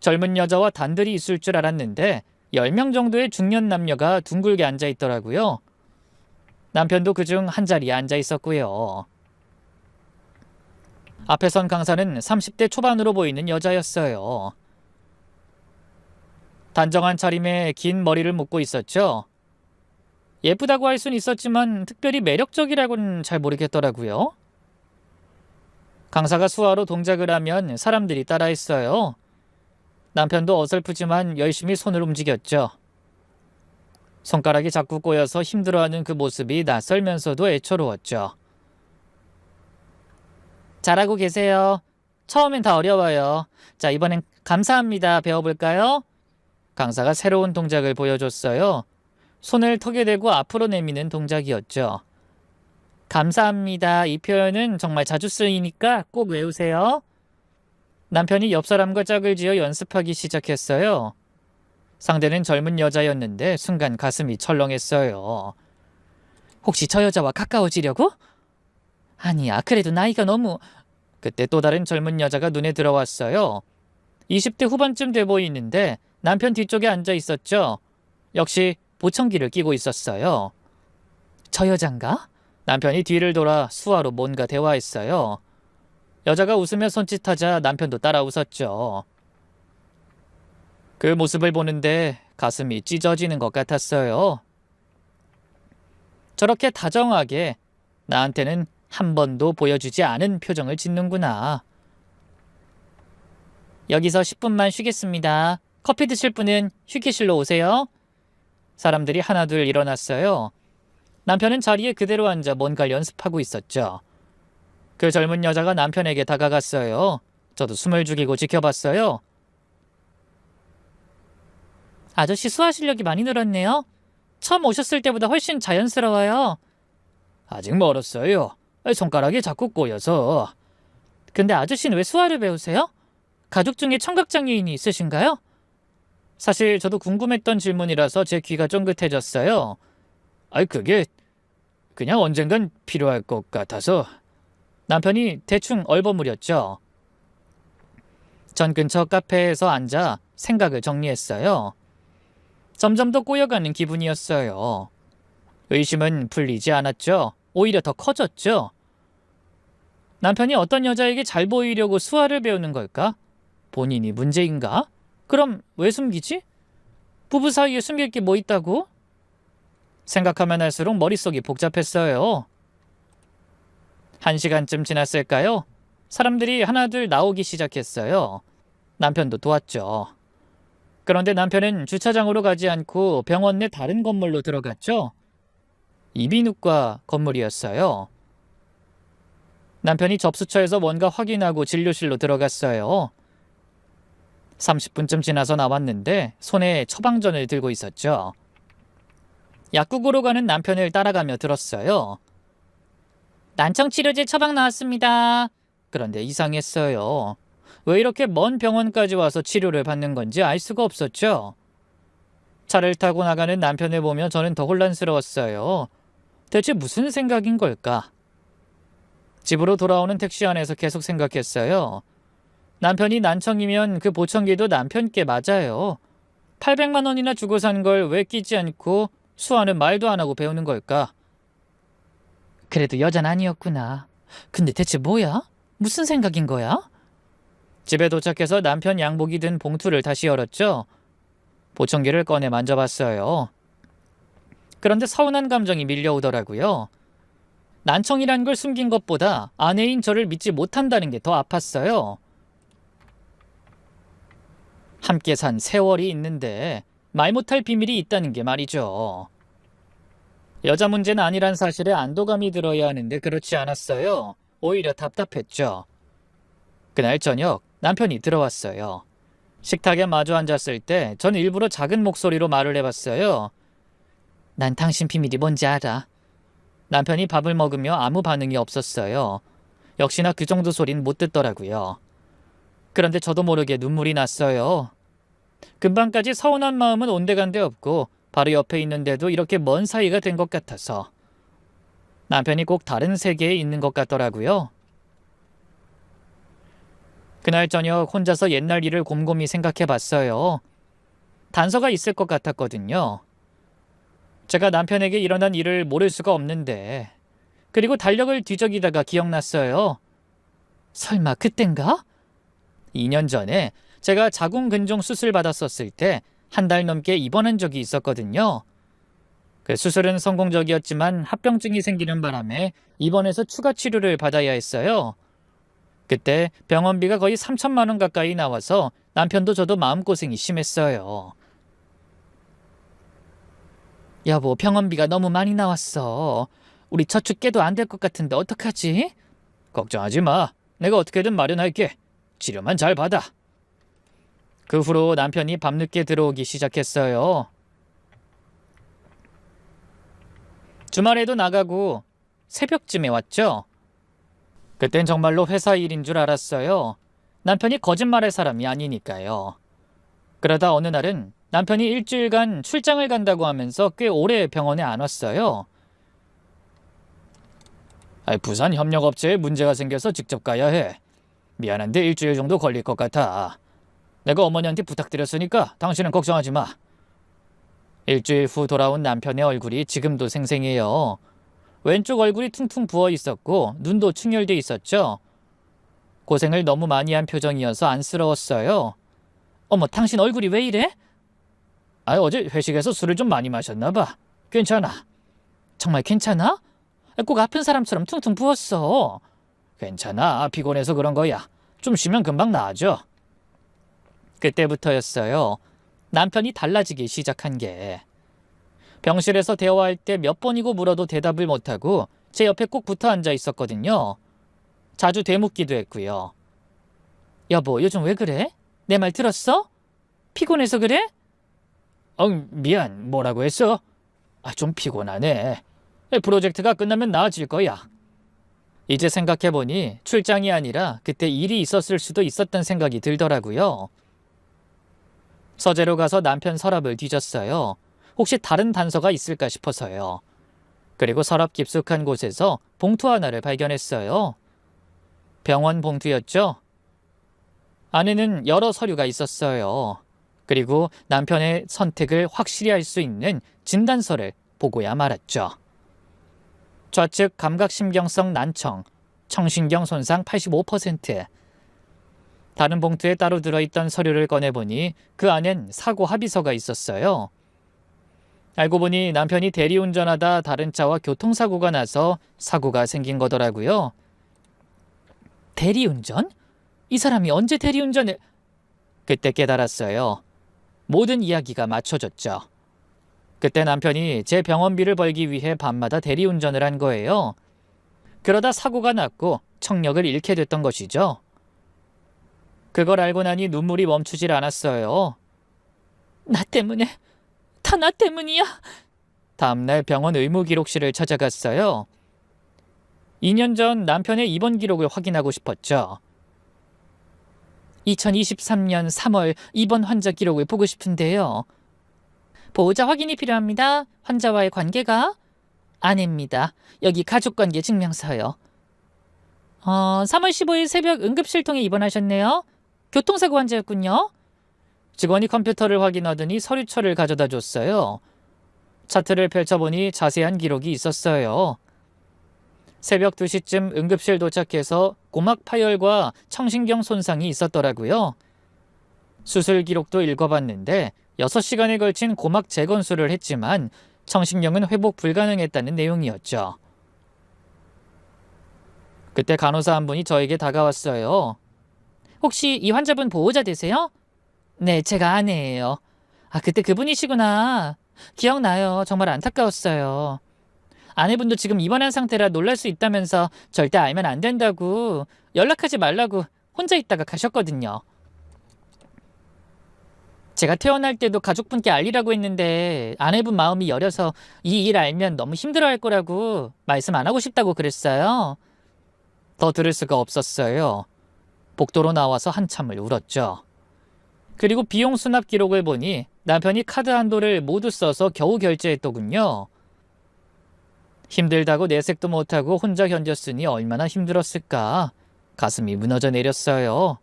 젊은 여자와 단들이 있을 줄 알았는데 10명 정도의 중년 남녀가 둥글게 앉아 있더라고요. 남편도 그중 한 자리에 앉아 있었고요. 앞에 선 강사는 30대 초반으로 보이는 여자였어요. 단정한 차림에 긴 머리를 묶고 있었죠. 예쁘다고 할 수는 있었지만 특별히 매력적이라고는 잘 모르겠더라고요. 강사가 수화로 동작을 하면 사람들이 따라했어요. 남편도 어설프지만 열심히 손을 움직였죠. 손가락이 자꾸 꼬여서 힘들어하는 그 모습이 낯설면서도 애처로웠죠. 잘하고 계세요. 처음엔 다 어려워요. 자, 이번엔 감사합니다. 배워볼까요? 강사가 새로운 동작을 보여줬어요. 손을 턱에 대고 앞으로 내미는 동작이었죠. 감사합니다. 이 표현은 정말 자주 쓰이니까 꼭 외우세요. 남편이 옆 사람과 짝을 지어 연습하기 시작했어요. 상대는 젊은 여자였는데 순간 가슴이 철렁했어요. 혹시 저 여자와 가까워지려고? 아니야, 그래도 나이가 너무... 그때 또 다른 젊은 여자가 눈에 들어왔어요. 20대 후반쯤 돼 보이는데 남편 뒤쪽에 앉아 있었죠. 역시 보청기를 끼고 있었어요. 저 여잔가? 남편이 뒤를 돌아 수화로 뭔가 대화했어요. 여자가 웃으며 손짓하자 남편도 따라 웃었죠. 그 모습을 보는데 가슴이 찢어지는 것 같았어요. 저렇게 다정하게 나한테는 한 번도 보여주지 않은 표정을 짓는구나. 여기서 10분만 쉬겠습니다. 커피 드실 분은 휴게실로 오세요. 사람들이 하나둘 일어났어요. 남편은 자리에 그대로 앉아 뭔가를 연습하고 있었죠. 그 젊은 여자가 남편에게 다가갔어요. 저도 숨을 죽이고 지켜봤어요. 아저씨 수화 실력이 많이 늘었네요. 처음 오셨을 때보다 훨씬 자연스러워요. 아직 멀었어요. 손가락이 자꾸 꼬여서. 근데 아저씨는 왜 수화를 배우세요? 가족 중에 청각장애인이 있으신가요? 사실 저도 궁금했던 질문이라서 제 귀가 쫑긋해졌어요. 그게 그냥 언젠간 필요할 것 같아서. 남편이 대충 얼버무렸죠. 전 근처 카페에서 앉아 생각을 정리했어요. 점점 더 꼬여가는 기분이었어요. 의심은 풀리지 않았죠. 오히려 더 커졌죠. 남편이 어떤 여자에게 잘 보이려고 수화를 배우는 걸까? 본인이 문제인가? 그럼 왜 숨기지? 부부 사이에 숨길 게 뭐 있다고? 생각하면 할수록 머릿속이 복잡했어요. 1시간쯤 지났을까요? 사람들이 하나둘 나오기 시작했어요. 남편도 도왔죠. 그런데 남편은 주차장으로 가지 않고 병원 내 다른 건물로 들어갔죠. 이비인후과 건물이었어요. 남편이 접수처에서 뭔가 확인하고 진료실로 들어갔어요. 30분쯤 지나서 나왔는데 손에 처방전을 들고 있었죠. 약국으로 가는 남편을 따라가며 들었어요. 난청치료제 처방 나왔습니다. 그런데 이상했어요. 왜 이렇게 먼 병원까지 와서 치료를 받는 건지 알 수가 없었죠. 차를 타고 나가는 남편을 보며 저는 더 혼란스러웠어요. 대체 무슨 생각인 걸까? 집으로 돌아오는 택시 안에서 계속 생각했어요. 남편이 난청이면 그 보청기도 남편께 맞아요. 800만 원이나 주고 산 걸 왜 끼지 않고 수화는 말도 안 하고 배우는 걸까? 그래도 여자는 아니었구나. 근데 대체 뭐야? 무슨 생각인 거야? 집에 도착해서 남편 양복이 든 봉투를 다시 열었죠. 보청기를 꺼내 만져봤어요. 그런데 서운한 감정이 밀려오더라고요. 난청이란 걸 숨긴 것보다 아내인 저를 믿지 못한다는 게 더 아팠어요. 함께 산 세월이 있는데 말 못할 비밀이 있다는 게 말이죠. 여자 문제는 아니란 사실에 안도감이 들어야 하는데 그렇지 않았어요. 오히려 답답했죠. 그날 저녁 남편이 들어왔어요. 식탁에 마주 앉았을 때 전 일부러 작은 목소리로 말을 해봤어요. 난 당신 비밀이 뭔지 알아. 남편이 밥을 먹으며 아무 반응이 없었어요. 역시나 그 정도 소린 못 듣더라고요. 그런데 저도 모르게 눈물이 났어요. 금방까지 서운한 마음은 온데간데 없고 바로 옆에 있는데도 이렇게 먼 사이가 된 것 같아서. 남편이 꼭 다른 세계에 있는 것 같더라고요. 그날 저녁 혼자서 옛날 일을 곰곰이 생각해 봤어요. 단서가 있을 것 같았거든요. 제가 남편에게 일어난 일을 모를 수가 없는데. 그리고 달력을 뒤적이다가 기억났어요. 설마 그땐가? 2년 전에 제가 자궁근종 수술 받았었을 때 한 달 넘게 입원한 적이 있었거든요. 그 수술은 성공적이었지만 합병증이 생기는 바람에 입원해서 추가 치료를 받아야 했어요. 그때 병원비가 거의 3천만 원 가까이 나와서 남편도 저도 마음고생이 심했어요. 여보, 병원비가 너무 많이 나왔어. 우리 저축 깨도 안 될 것 같은데 어떡하지? 걱정하지 마. 내가 어떻게든 마련할게. 치료만 잘 받아. 그 후로 남편이 밤늦게 들어오기 시작했어요. 주말에도 나가고 새벽쯤에 왔죠. 그땐 정말로 회사 일인 줄 알았어요. 남편이 거짓말할 사람이 아니니까요. 그러다 어느 날은 남편이 일주일간 출장을 간다고 하면서 꽤 오래 병원에 안 왔어요. 부산 협력업체에 문제가 생겨서 직접 가야 해. 미안한데 일주일 정도 걸릴 것 같아. 내가 어머니한테 부탁드렸으니까 당신은 걱정하지 마. 일주일 후 돌아온 남편의 얼굴이 지금도 생생해요. 왼쪽 얼굴이 퉁퉁 부어 있었고 눈도 충혈돼 있었죠. 고생을 너무 많이 한 표정이어서 안쓰러웠어요. 어머, 당신 얼굴이 왜 이래? 어제 회식에서 술을 좀 많이 마셨나 봐. 괜찮아. 정말 괜찮아? 꼭 아픈 사람처럼 퉁퉁 부었어. 괜찮아. 피곤해서 그런 거야. 좀 쉬면 금방 나아져. 그때부터였어요. 남편이 달라지기 시작한 게. 병실에서 대화할 때 몇 번이고 물어도 대답을 못하고 제 옆에 꼭 붙어 앉아 있었거든요. 자주 되묻기도 했고요. 여보, 요즘 왜 그래? 내 말 들었어? 피곤해서 그래? 미안. 뭐라고 했어? 좀 피곤하네. 프로젝트가 끝나면 나아질 거야. 이제 생각해보니 출장이 아니라 그때 일이 있었을 수도 있었던 생각이 들더라고요. 서재로 가서 남편 서랍을 뒤졌어요. 혹시 다른 단서가 있을까 싶어서요. 그리고 서랍 깊숙한 곳에서 봉투 하나를 발견했어요. 병원 봉투였죠. 안에는 여러 서류가 있었어요. 그리고 남편의 선택을 확실히 할 수 있는 진단서를 보고야 말았죠. 좌측 감각신경성 난청, 청신경 손상 85%. 다른 봉투에 따로 들어있던 서류를 꺼내보니 그 안엔 사고 합의서가 있었어요. 알고 보니 남편이 대리운전하다 다른 차와 교통사고가 나서 사고가 생긴 거더라고요. 대리운전? 이 사람이 언제 대리운전을... 그때 깨달았어요. 모든 이야기가 맞춰졌죠. 그때 남편이 제 병원비를 벌기 위해 밤마다 대리운전을 한 거예요. 그러다 사고가 났고 청력을 잃게 됐던 것이죠. 그걸 알고 나니 눈물이 멈추질 않았어요. 나 때문에, 다 나 때문이야. 다음날 병원 의무기록실을 찾아갔어요. 2년 전 남편의 입원 기록을 확인하고 싶었죠. 2023년 3월 입원 환자 기록을 보고 싶은데요. 보호자 확인이 필요합니다. 환자와의 관계가? 아닙니다. 여기 가족관계 증명서요. 3월 15일 새벽 응급실 통에 입원하셨네요. 교통사고 환자였군요. 직원이 컴퓨터를 확인하더니 서류철을 가져다 줬어요. 차트를 펼쳐보니 자세한 기록이 있었어요. 새벽 2시쯤 응급실 도착해서 고막 파열과 청신경 손상이 있었더라고요. 수술 기록도 읽어봤는데 6시간에 걸친 고막 재건수를 했지만 청신경은 회복 불가능했다는 내용이었죠. 그때 간호사 한 분이 저에게 다가왔어요. 혹시 이 환자분 보호자 되세요? 네, 제가 아내예요. 그때 그분이시구나. 기억나요. 정말 안타까웠어요. 아내분도 지금 입원한 상태라 놀랄 수 있다면서 절대 알면 안 된다고, 연락하지 말라고 혼자 있다가 가셨거든요. 제가 태어날 때도 가족분께 알리라고 했는데 아내분 마음이 여려서 이 일 알면 너무 힘들어할 거라고 말씀 안 하고 싶다고 그랬어요. 더 들을 수가 없었어요. 복도로 나와서 한참을 울었죠. 그리고 비용 수납 기록을 보니 남편이 카드 한도를 모두 써서 겨우 결제했더군요. 힘들다고 내색도 못하고 혼자 견뎠으니 얼마나 힘들었을까. 가슴이 무너져 내렸어요.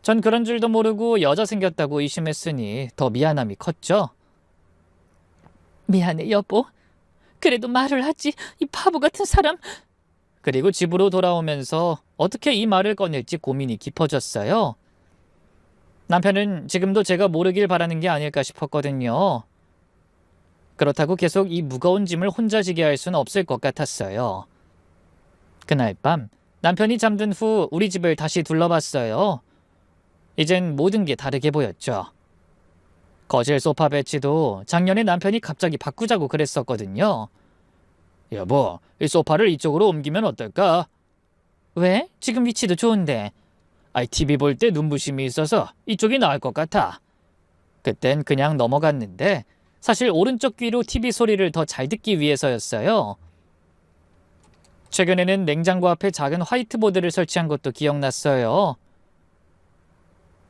전 그런 줄도 모르고 여자 생겼다고 의심했으니 더 미안함이 컸죠. 미안해, 여보. 그래도 말을 하지, 이 바보 같은 사람. 그리고 집으로 돌아오면서 어떻게 이 말을 꺼낼지 고민이 깊어졌어요. 남편은 지금도 제가 모르길 바라는 게 아닐까 싶었거든요. 그렇다고 계속 이 무거운 짐을 혼자 지게 할 수는 없을 것 같았어요. 그날 밤 남편이 잠든 후 우리 집을 다시 둘러봤어요. 이젠 모든 게 다르게 보였죠. 거실 소파 배치도 작년에 남편이 갑자기 바꾸자고 그랬었거든요. 여보, 이 소파를 이쪽으로 옮기면 어떨까? 왜? 지금 위치도 좋은데. TV 볼 때 눈부심이 있어서 이쪽이 나을 것 같아. 그땐 그냥 넘어갔는데 사실 오른쪽 귀로 TV 소리를 더 잘 듣기 위해서였어요. 최근에는 냉장고 앞에 작은 화이트보드를 설치한 것도 기억났어요.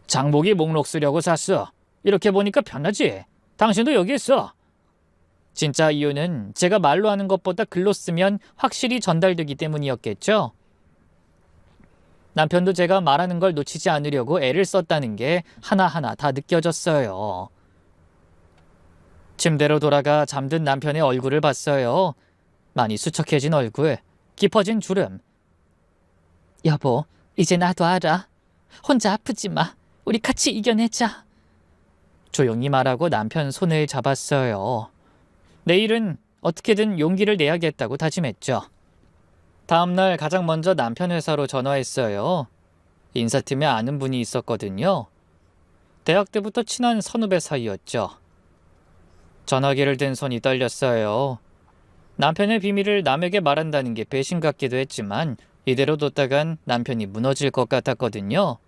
장보기 목록 쓰려고 샀어. 이렇게 보니까 편하지? 당신도 여기 있어. 진짜 이유는 제가 말로 하는 것보다 글로 쓰면 확실히 전달되기 때문이었겠죠. 남편도 제가 말하는 걸 놓치지 않으려고 애를 썼다는 게 하나하나 다 느껴졌어요. 침대로 돌아가 잠든 남편의 얼굴을 봤어요. 많이 수척해진 얼굴, 깊어진 주름. 여보, 이제 나도 알아. 혼자 아프지 마. 우리 같이 이겨내자. 조용히 말하고 남편 손을 잡았어요. 내일은 어떻게든 용기를 내야겠다고 다짐했죠. 다음날 가장 먼저 남편 회사로 전화했어요. 인사팀에 아는 분이 있었거든요. 대학 때부터 친한 선후배 사이였죠. 전화기를 든 손이 떨렸어요. 남편의 비밀을 남에게 말한다는 게 배신 같기도 했지만 이대로 뒀다간 남편이 무너질 것 같았거든요.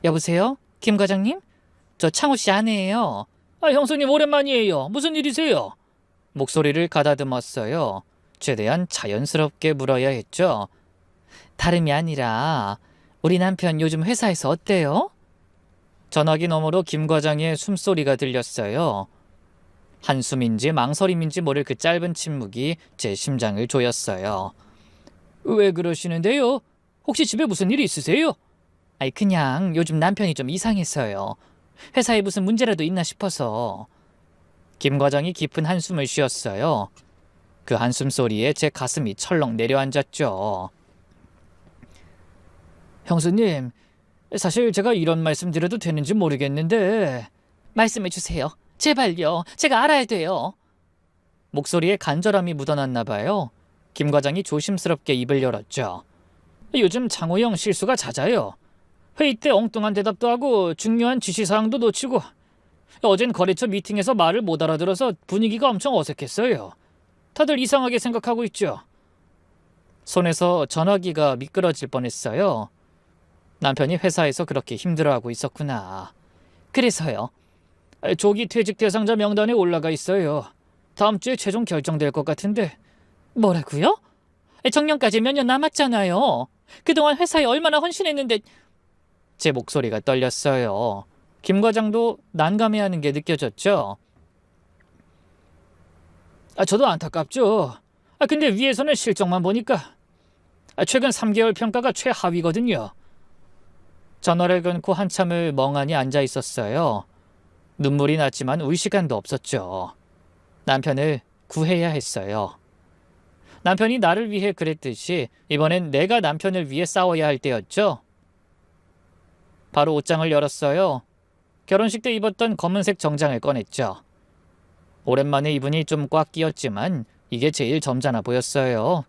여보세요? 김 과장님? 저 창호 씨 아내예요. 형수님 오랜만이에요. 무슨 일이세요? 목소리를 가다듬었어요. 최대한 자연스럽게 물어야 했죠. 다름이 아니라 우리 남편 요즘 회사에서 어때요? 전화기 너머로 김 과장의 숨소리가 들렸어요. 한숨인지 망설임인지 모를 그 짧은 침묵이 제 심장을 조였어요. 왜 그러시는데요? 혹시 집에 무슨 일이 있으세요? 그냥 요즘 남편이 좀 이상해서요. 회사에 무슨 문제라도 있나 싶어서. 김 과장이 깊은 한숨을 쉬었어요. 그 한숨 소리에 제 가슴이 철렁 내려앉았죠. 형수님, 사실 제가 이런 말씀 드려도 되는지 모르겠는데. 말씀해 주세요. 제발요. 제가 알아야 돼요. 목소리에 간절함이 묻어났나 봐요. 김 과장이 조심스럽게 입을 열었죠. 요즘 장호 형 실수가 잦아요. 회의 때 엉뚱한 대답도 하고 중요한 지시사항도 놓치고, 어젠 거래처 미팅에서 말을 못 알아들어서 분위기가 엄청 어색했어요. 다들 이상하게 생각하고 있죠. 손에서 전화기가 미끄러질 뻔했어요. 남편이 회사에서 그렇게 힘들어하고 있었구나. 그래서요. 조기 퇴직 대상자 명단에 올라가 있어요. 다음 주에 최종 결정될 것 같은데. 뭐라고요? 정년까지 몇 년 남았잖아요. 그동안 회사에 얼마나 헌신했는데. 제 목소리가 떨렸어요. 김 과장도 난감해하는 게 느껴졌죠. 저도 안타깝죠. 근데 위에서는 실적만 보니까 최근 3개월 평가가 최하위거든요. 전화를 끊고 한참을 멍하니 앉아 있었어요. 눈물이 났지만 울 시간도 없었죠. 남편을 구해야 했어요. 남편이 나를 위해 그랬듯이 이번엔 내가 남편을 위해 싸워야 할 때였죠. 바로 옷장을 열었어요. 결혼식 때 입었던 검은색 정장을 꺼냈죠. 오랜만에 입으니 좀 꽉 끼었지만 이게 제일 점잖아 보였어요.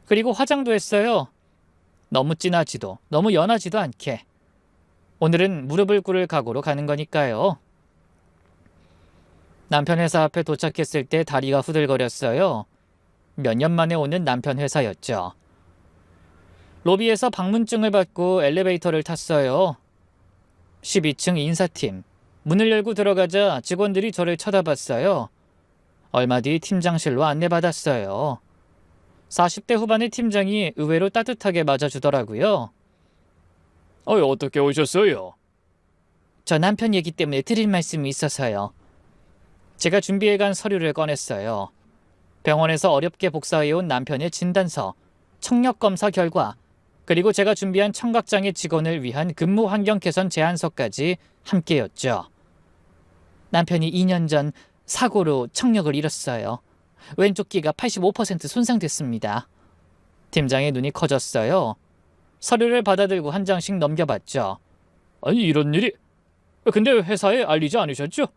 그리고 화장도 했어요. 너무 진하지도 너무 연하지도 않게. 오늘은 무릎을 꿇을 각오로 가는 거니까요. 남편 회사 앞에 도착했을 때 다리가 후들거렸어요. 몇 년 만에 오는 남편 회사였죠. 로비에서 방문증을 받고 엘리베이터를 탔어요. 12층 인사팀. 문을 열고 들어가자 직원들이 저를 쳐다봤어요. 얼마 뒤 팀장실로 안내받았어요. 40대 후반의 팀장이 의외로 따뜻하게 맞아주더라고요. 어떻게 오셨어요? 저 남편 얘기 때문에 드릴 말씀이 있어서요. 제가 준비해간 서류를 꺼냈어요. 병원에서 어렵게 복사해온 남편의 진단서, 청력검사 결과, 그리고 제가 준비한 청각장애 직원을 위한 근무 환경 개선 제안서까지 함께였죠. 남편이 2년 전 사고로 청력을 잃었어요. 왼쪽 귀가 85% 손상됐습니다. 팀장의 눈이 커졌어요. 서류를 받아들고 한 장씩 넘겨봤죠. 아니, 이런 일이? 근데 회사에 알리지 않으셨죠?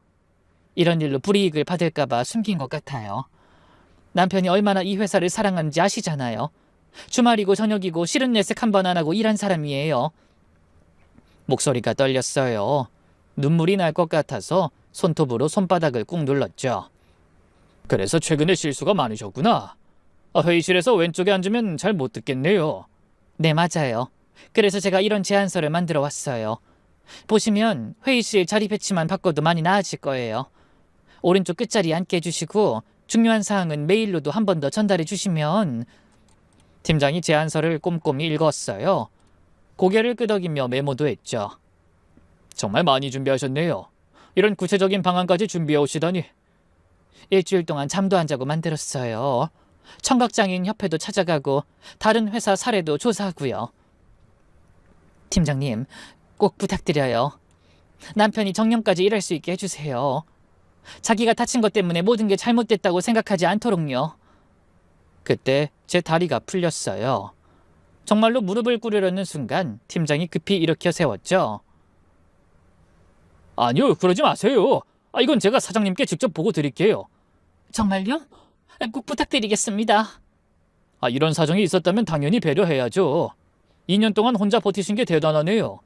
이런 일로 불이익을 받을까봐 숨긴 것 같아요. 남편이 얼마나 이 회사를 사랑하는지 아시잖아요. 주말이고 저녁이고 싫은 내색 한 번 안 하고 일한 사람이에요. 목소리가 떨렸어요. 눈물이 날 것 같아서 손톱으로 손바닥을 꾹 눌렀죠. 그래서 최근에 실수가 많으셨구나. 회의실에서 왼쪽에 앉으면 잘 못 듣겠네요. 네, 맞아요. 그래서 제가 이런 제안서를 만들어 왔어요. 보시면 회의실 자리 배치만 바꿔도 많이 나아질 거예요. 오른쪽 끝자리에 앉게 해주시고 중요한 사항은 메일로도 한 번 더 전달해 주시면. 팀장이 제안서를 꼼꼼히 읽었어요. 고개를 끄덕이며 메모도 했죠. 정말 많이 준비하셨네요. 이런 구체적인 방안까지 준비해 오시다니. 일주일 동안 잠도 안 자고 만들었어요. 청각장애인 협회도 찾아가고 다른 회사 사례도 조사하고요. 팀장님, 꼭 부탁드려요. 남편이 정년까지 일할 수 있게 해주세요. 자기가 다친 것 때문에 모든 게 잘못됐다고 생각하지 않도록요. 그때 제 다리가 풀렸어요. 정말로 무릎을 꿇으려는 순간 팀장이 급히 일으켜 세웠죠. 아니요, 그러지 마세요. 이건 제가 사장님께 직접 보고 드릴게요. 정말요? 꼭 부탁드리겠습니다. 이런 사정이 있었다면 당연히 배려해야죠. 2년 동안 혼자 버티신 게 대단하네요.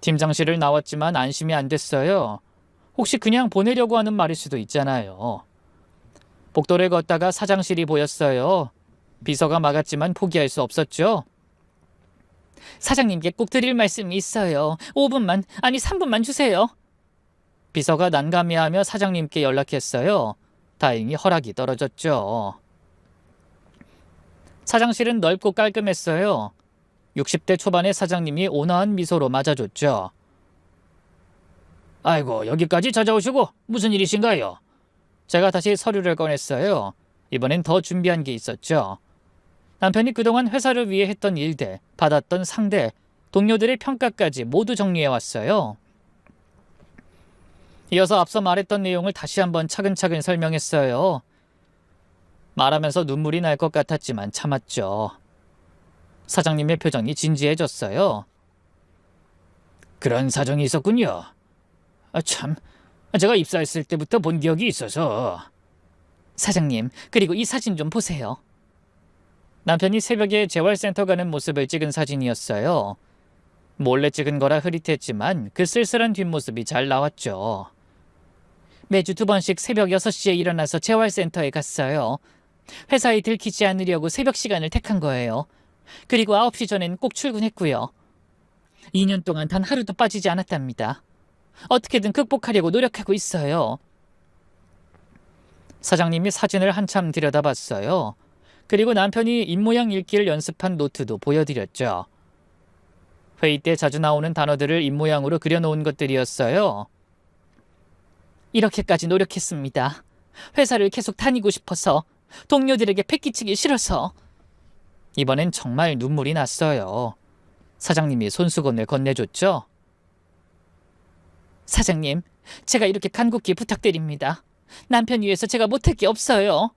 팀장실을 나왔지만 안심이 안 됐어요. 혹시 그냥 보내려고 하는 말일 수도 있잖아요. 복도를 걷다가 사장실이 보였어요. 비서가 막았지만 포기할 수 없었죠. 사장님께 꼭 드릴 말씀이 있어요. 5분만, 아니 3분만 주세요. 비서가 난감해하며 사장님께 연락했어요. 다행히 허락이 떨어졌죠. 사장실은 넓고 깔끔했어요. 60대 초반의 사장님이 온화한 미소로 맞아줬죠. 아이고, 여기까지 찾아오시고 무슨 일이신가요? 제가 다시 서류를 꺼냈어요. 이번엔 더 준비한 게 있었죠. 남편이 그동안 회사를 위해 했던 일들, 받았던 상대, 동료들의 평가까지 모두 정리해왔어요. 이어서 앞서 말했던 내용을 다시 한번 차근차근 설명했어요. 말하면서 눈물이 날 것 같았지만 참았죠. 사장님의 표정이 진지해졌어요. 그런 사정이 있었군요. 참, 제가 입사했을 때부터 본 기억이 있어서. 사장님, 그리고 이 사진 좀 보세요. 남편이 새벽에 재활센터 가는 모습을 찍은 사진이었어요. 몰래 찍은 거라 흐릿했지만 그 쓸쓸한 뒷모습이 잘 나왔죠. 매주 2번씩 새벽 6시에 일어나서 재활센터에 갔어요. 회사에 들키지 않으려고 새벽 시간을 택한 거예요. 그리고 9시 전엔 꼭 출근했고요. 2년 동안 단 하루도 빠지지 않았답니다. 어떻게든 극복하려고 노력하고 있어요. 사장님이 사진을 한참 들여다봤어요. 그리고 남편이 입모양 읽기를 연습한 노트도 보여드렸죠. 회의 때 자주 나오는 단어들을 입모양으로 그려놓은 것들이었어요. 이렇게까지 노력했습니다. 회사를 계속 다니고 싶어서, 동료들에게 패기치기 싫어서. 이번엔 정말 눈물이 났어요. 사장님이 손수건을 건네줬죠. 사장님, 제가 이렇게 간곡히 부탁드립니다. 남편 위해서 제가 못할 게 없어요.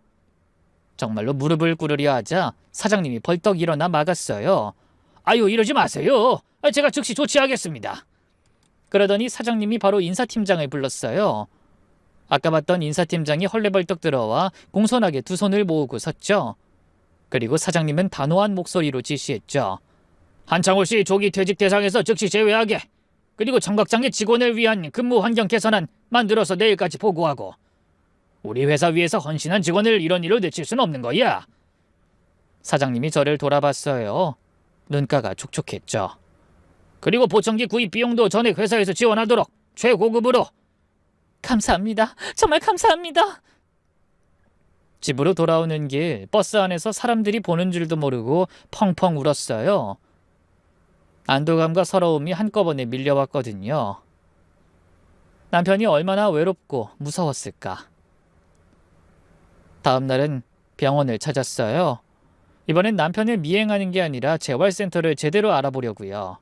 정말로 무릎을 꿇으려 하자 사장님이 벌떡 일어나 막았어요. 아유, 이러지 마세요. 제가 즉시 조치하겠습니다. 그러더니 사장님이 바로 인사팀장을 불렀어요. 아까 봤던 인사팀장이 헐레벌떡 들어와 공손하게 두 손을 모으고 섰죠. 그리고 사장님은 단호한 목소리로 지시했죠. 한창호 씨 조기 퇴직 대상에서 즉시 제외하게. 그리고 청각장애 직원을 위한 근무 환경 개선안 만들어서 내일까지 보고하고. 우리 회사 위에서 헌신한 직원을 이런 일로 내칠 수는 없는 거야. 사장님이 저를 돌아봤어요. 눈가가 촉촉했죠. 그리고 보청기 구입 비용도 전액 회사에서 지원하도록 최고급으로. 감사합니다. 정말 감사합니다. 집으로 돌아오는 길 버스 안에서 사람들이 보는 줄도 모르고 펑펑 울었어요. 안도감과 서러움이 한꺼번에 밀려왔거든요. 남편이 얼마나 외롭고 무서웠을까. 다음 날은 병원을 찾았어요. 이번엔 남편을 미행하는 게 아니라 재활센터를 제대로 알아보려고요.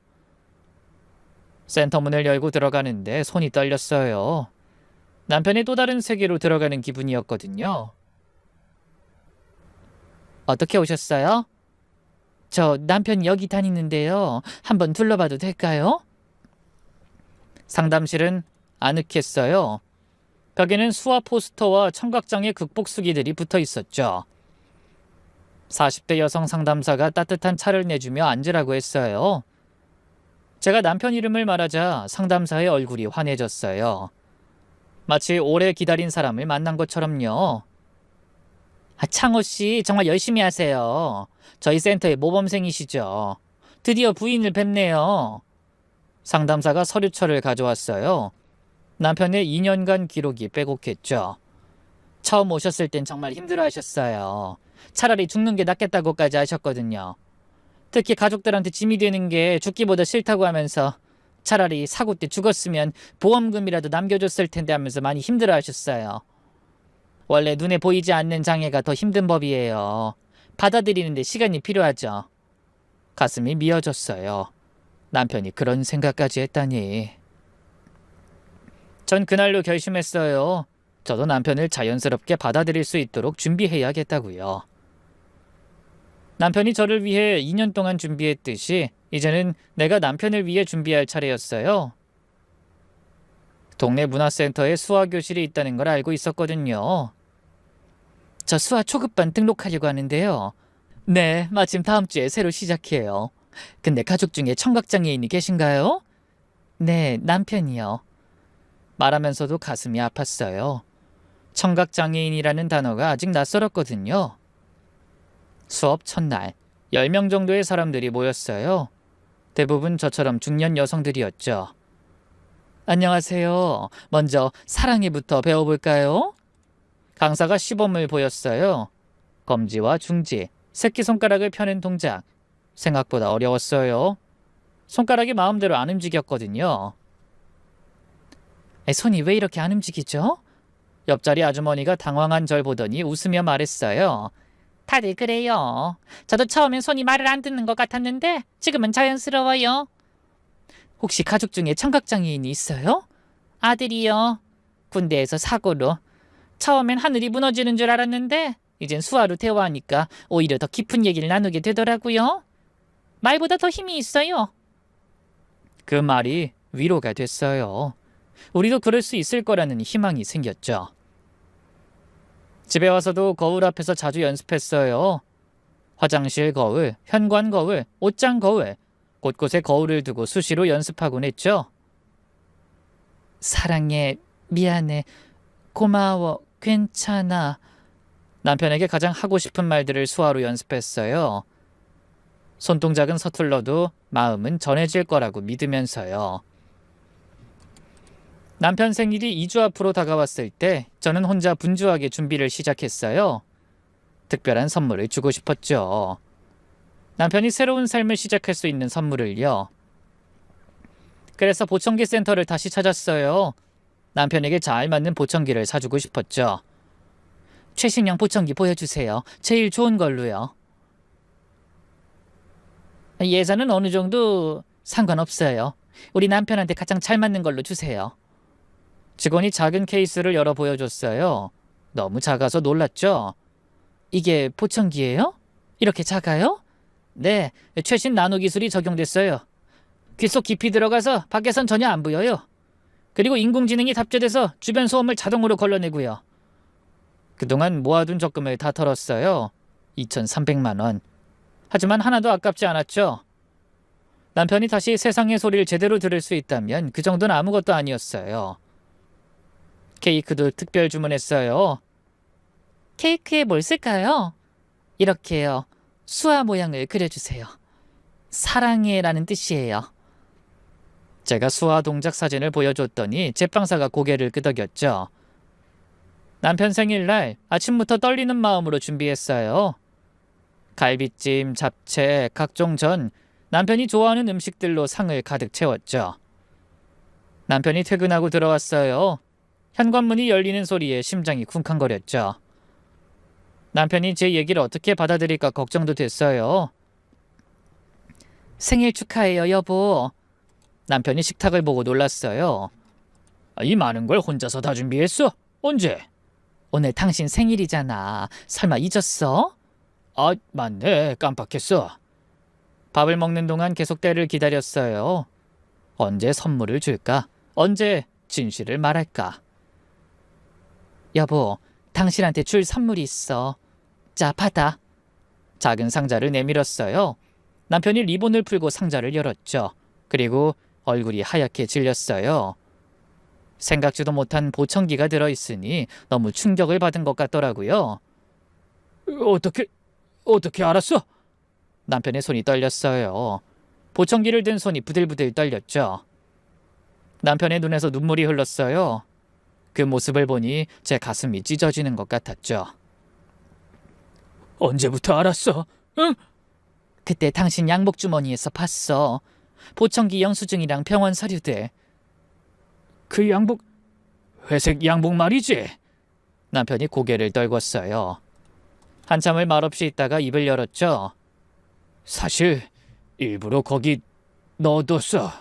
센터 문을 열고 들어가는데 손이 떨렸어요. 남편의 또 다른 세계로 들어가는 기분이었거든요. 어떻게 오셨어요? 저 남편 여기 다니는데요. 한번 둘러봐도 될까요? 상담실은 아늑했어요. 벽에는 수화 포스터와 청각장애 극복 수기들이 붙어 있었죠. 40대 여성 상담사가 따뜻한 차를 내주며 앉으라고 했어요. 제가 남편 이름을 말하자 상담사의 얼굴이 환해졌어요. 마치 오래 기다린 사람을 만난 것처럼요. 창호 씨 정말 열심히 하세요. 저희 센터의 모범생이시죠. 드디어 부인을 뵙네요. 상담사가 서류철을 가져왔어요. 남편의 2년간 기록이 빼곡했죠. 처음 오셨을 땐 정말 힘들어하셨어요. 차라리 죽는 게 낫겠다고까지 하셨거든요. 특히 가족들한테 짐이 되는 게 죽기보다 싫다고 하면서 차라리 사고 때 죽었으면 보험금이라도 남겨줬을 텐데 하면서 많이 힘들어하셨어요. 원래 눈에 보이지 않는 장애가 더 힘든 법이에요. 받아들이는데 시간이 필요하죠. 가슴이 미어졌어요. 남편이 그런 생각까지 했다니. 전 그날로 결심했어요. 저도 남편을 자연스럽게 받아들일 수 있도록 준비해야겠다고요. 남편이 저를 위해 2년 동안 준비했듯이 이제는 내가 남편을 위해 준비할 차례였어요. 동네 문화센터에 수화교실이 있다는 걸 알고 있었거든요. 저 수화 초급반 등록하려고 하는데요. 네, 마침 다음 주에 새로 시작해요. 근데 가족 중에 청각장애인이 계신가요? 네, 남편이요. 말하면서도 가슴이 아팠어요. 청각장애인이라는 단어가 아직 낯설었거든요. 수업 첫날, 10명 정도의 사람들이 모였어요. 대부분 저처럼 중년 여성들이었죠. 안녕하세요. 먼저 사랑해부터 배워볼까요? 강사가 시범을 보였어요. 검지와 중지, 새끼손가락을 펴는 동작. 생각보다 어려웠어요. 손가락이 마음대로 안 움직였거든요. 손이 왜 이렇게 안 움직이죠? 옆자리 아주머니가 당황한 절 보더니 웃으며 말했어요. 다들 그래요. 저도 처음엔 손이 말을 안 듣는 것 같았는데 지금은 자연스러워요. 혹시 가족 중에 청각장애인이 있어요? 아들이요. 군대에서 사고로. 처음엔 하늘이 무너지는 줄 알았는데 이젠 수화로 대화하니까 오히려 더 깊은 얘기를 나누게 되더라고요. 말보다 더 힘이 있어요. 그 말이 위로가 됐어요. 우리도 그럴 수 있을 거라는 희망이 생겼죠. 집에 와서도 거울 앞에서 자주 연습했어요. 화장실 거울, 현관 거울, 옷장 거울, 곳곳에 거울을 두고 수시로 연습하곤 했죠. 사랑해, 미안해, 고마워, 괜찮아. 남편에게 가장 하고 싶은 말들을 수화로 연습했어요. 손동작은 서툴러도 마음은 전해질 거라고 믿으면서요. 남편 생일이 2주 앞으로 다가왔을 때 저는 혼자 분주하게 준비를 시작했어요. 특별한 선물을 주고 싶었죠. 남편이 새로운 삶을 시작할 수 있는 선물을요. 그래서 보청기 센터를 다시 찾았어요. 남편에게 잘 맞는 보청기를 사주고 싶었죠. 최신형 보청기 보여주세요. 제일 좋은 걸로요. 예산은 어느 정도 상관없어요. 우리 남편한테 가장 잘 맞는 걸로 주세요. 직원이 작은 케이스를 열어 보여줬어요. 너무 작아서 놀랐죠. 이게 보청기예요? 이렇게 작아요? 네, 최신 나노 기술이 적용됐어요. 귀 속 깊이 들어가서 밖에선 전혀 안 보여요. 그리고 인공지능이 탑재돼서 주변 소음을 자동으로 걸러내고요. 그동안 모아둔 적금을 다 털었어요. 2,300만 원. 하지만 하나도 아깝지 않았죠. 남편이 다시 세상의 소리를 제대로 들을 수 있다면 그 정도는 아무것도 아니었어요. 케이크도 특별 주문했어요. 케이크에 뭘 쓸까요? 이렇게요. 수화 모양을 그려주세요. 사랑해라는 뜻이에요. 제가 수화 동작 사진을 보여줬더니 제빵사가 고개를 끄덕였죠. 남편 생일날 아침부터 떨리는 마음으로 준비했어요. 갈비찜, 잡채, 각종 전, 남편이 좋아하는 음식들로 상을 가득 채웠죠. 남편이 퇴근하고 들어왔어요. 현관문이 열리는 소리에 심장이 쿵쾅거렸죠. 남편이 제 얘기를 어떻게 받아들일까 걱정도 됐어요. 생일 축하해요, 여보. 남편이 식탁을 보고 놀랐어요. 이 많은 걸 혼자서 다 준비했어? 언제? 오늘 당신 생일이잖아. 설마 잊었어? 아, 맞네. 깜빡했어. 밥을 먹는 동안 계속 때를 기다렸어요. 언제 선물을 줄까? 언제 진실을 말할까? 여보, 당신한테 줄 선물이 있어. 자, 받아. 작은 상자를 내밀었어요. 남편이 리본을 풀고 상자를 열었죠. 그리고 얼굴이 하얗게 질렸어요. 생각지도 못한 보청기가 들어있으니 너무 충격을 받은 것 같더라고요. 어떻게 알았어? 남편의 손이 떨렸어요. 보청기를 든 손이 부들부들 떨렸죠. 남편의 눈에서 눈물이 흘렀어요. 그 모습을 보니 제 가슴이 찢어지는 것 같았죠. 언제부터 알았어? 응? 그때 당신 양복 주머니에서 봤어. 보청기 영수증이랑 병원 서류들. 그 양복, 회색 양복 말이지? 남편이 고개를 떨궜어요. 한참을 말없이 있다가 입을 열었죠. 사실 일부러 거기 넣어뒀어.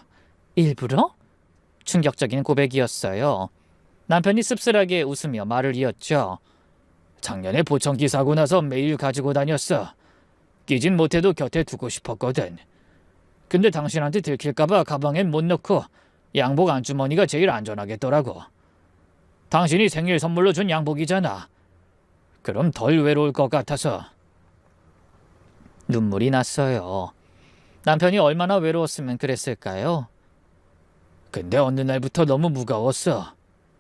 일부러? 충격적인 고백이었어요. 남편이 씁쓸하게 웃으며 말을 이었죠. 작년에 보청기 사고 나서 매일 가지고 다녔어. 끼진 못해도 곁에 두고 싶었거든. 근데 당신한테 들킬까봐 가방엔 못 넣고 양복 안주머니가 제일 안전하겠더라고. 당신이 생일 선물로 준 양복이잖아. 그럼 덜 외로울 것 같아서. 눈물이 났어요. 남편이 얼마나 외로웠으면 그랬을까요? 근데 어느 날부터 너무 무거웠어.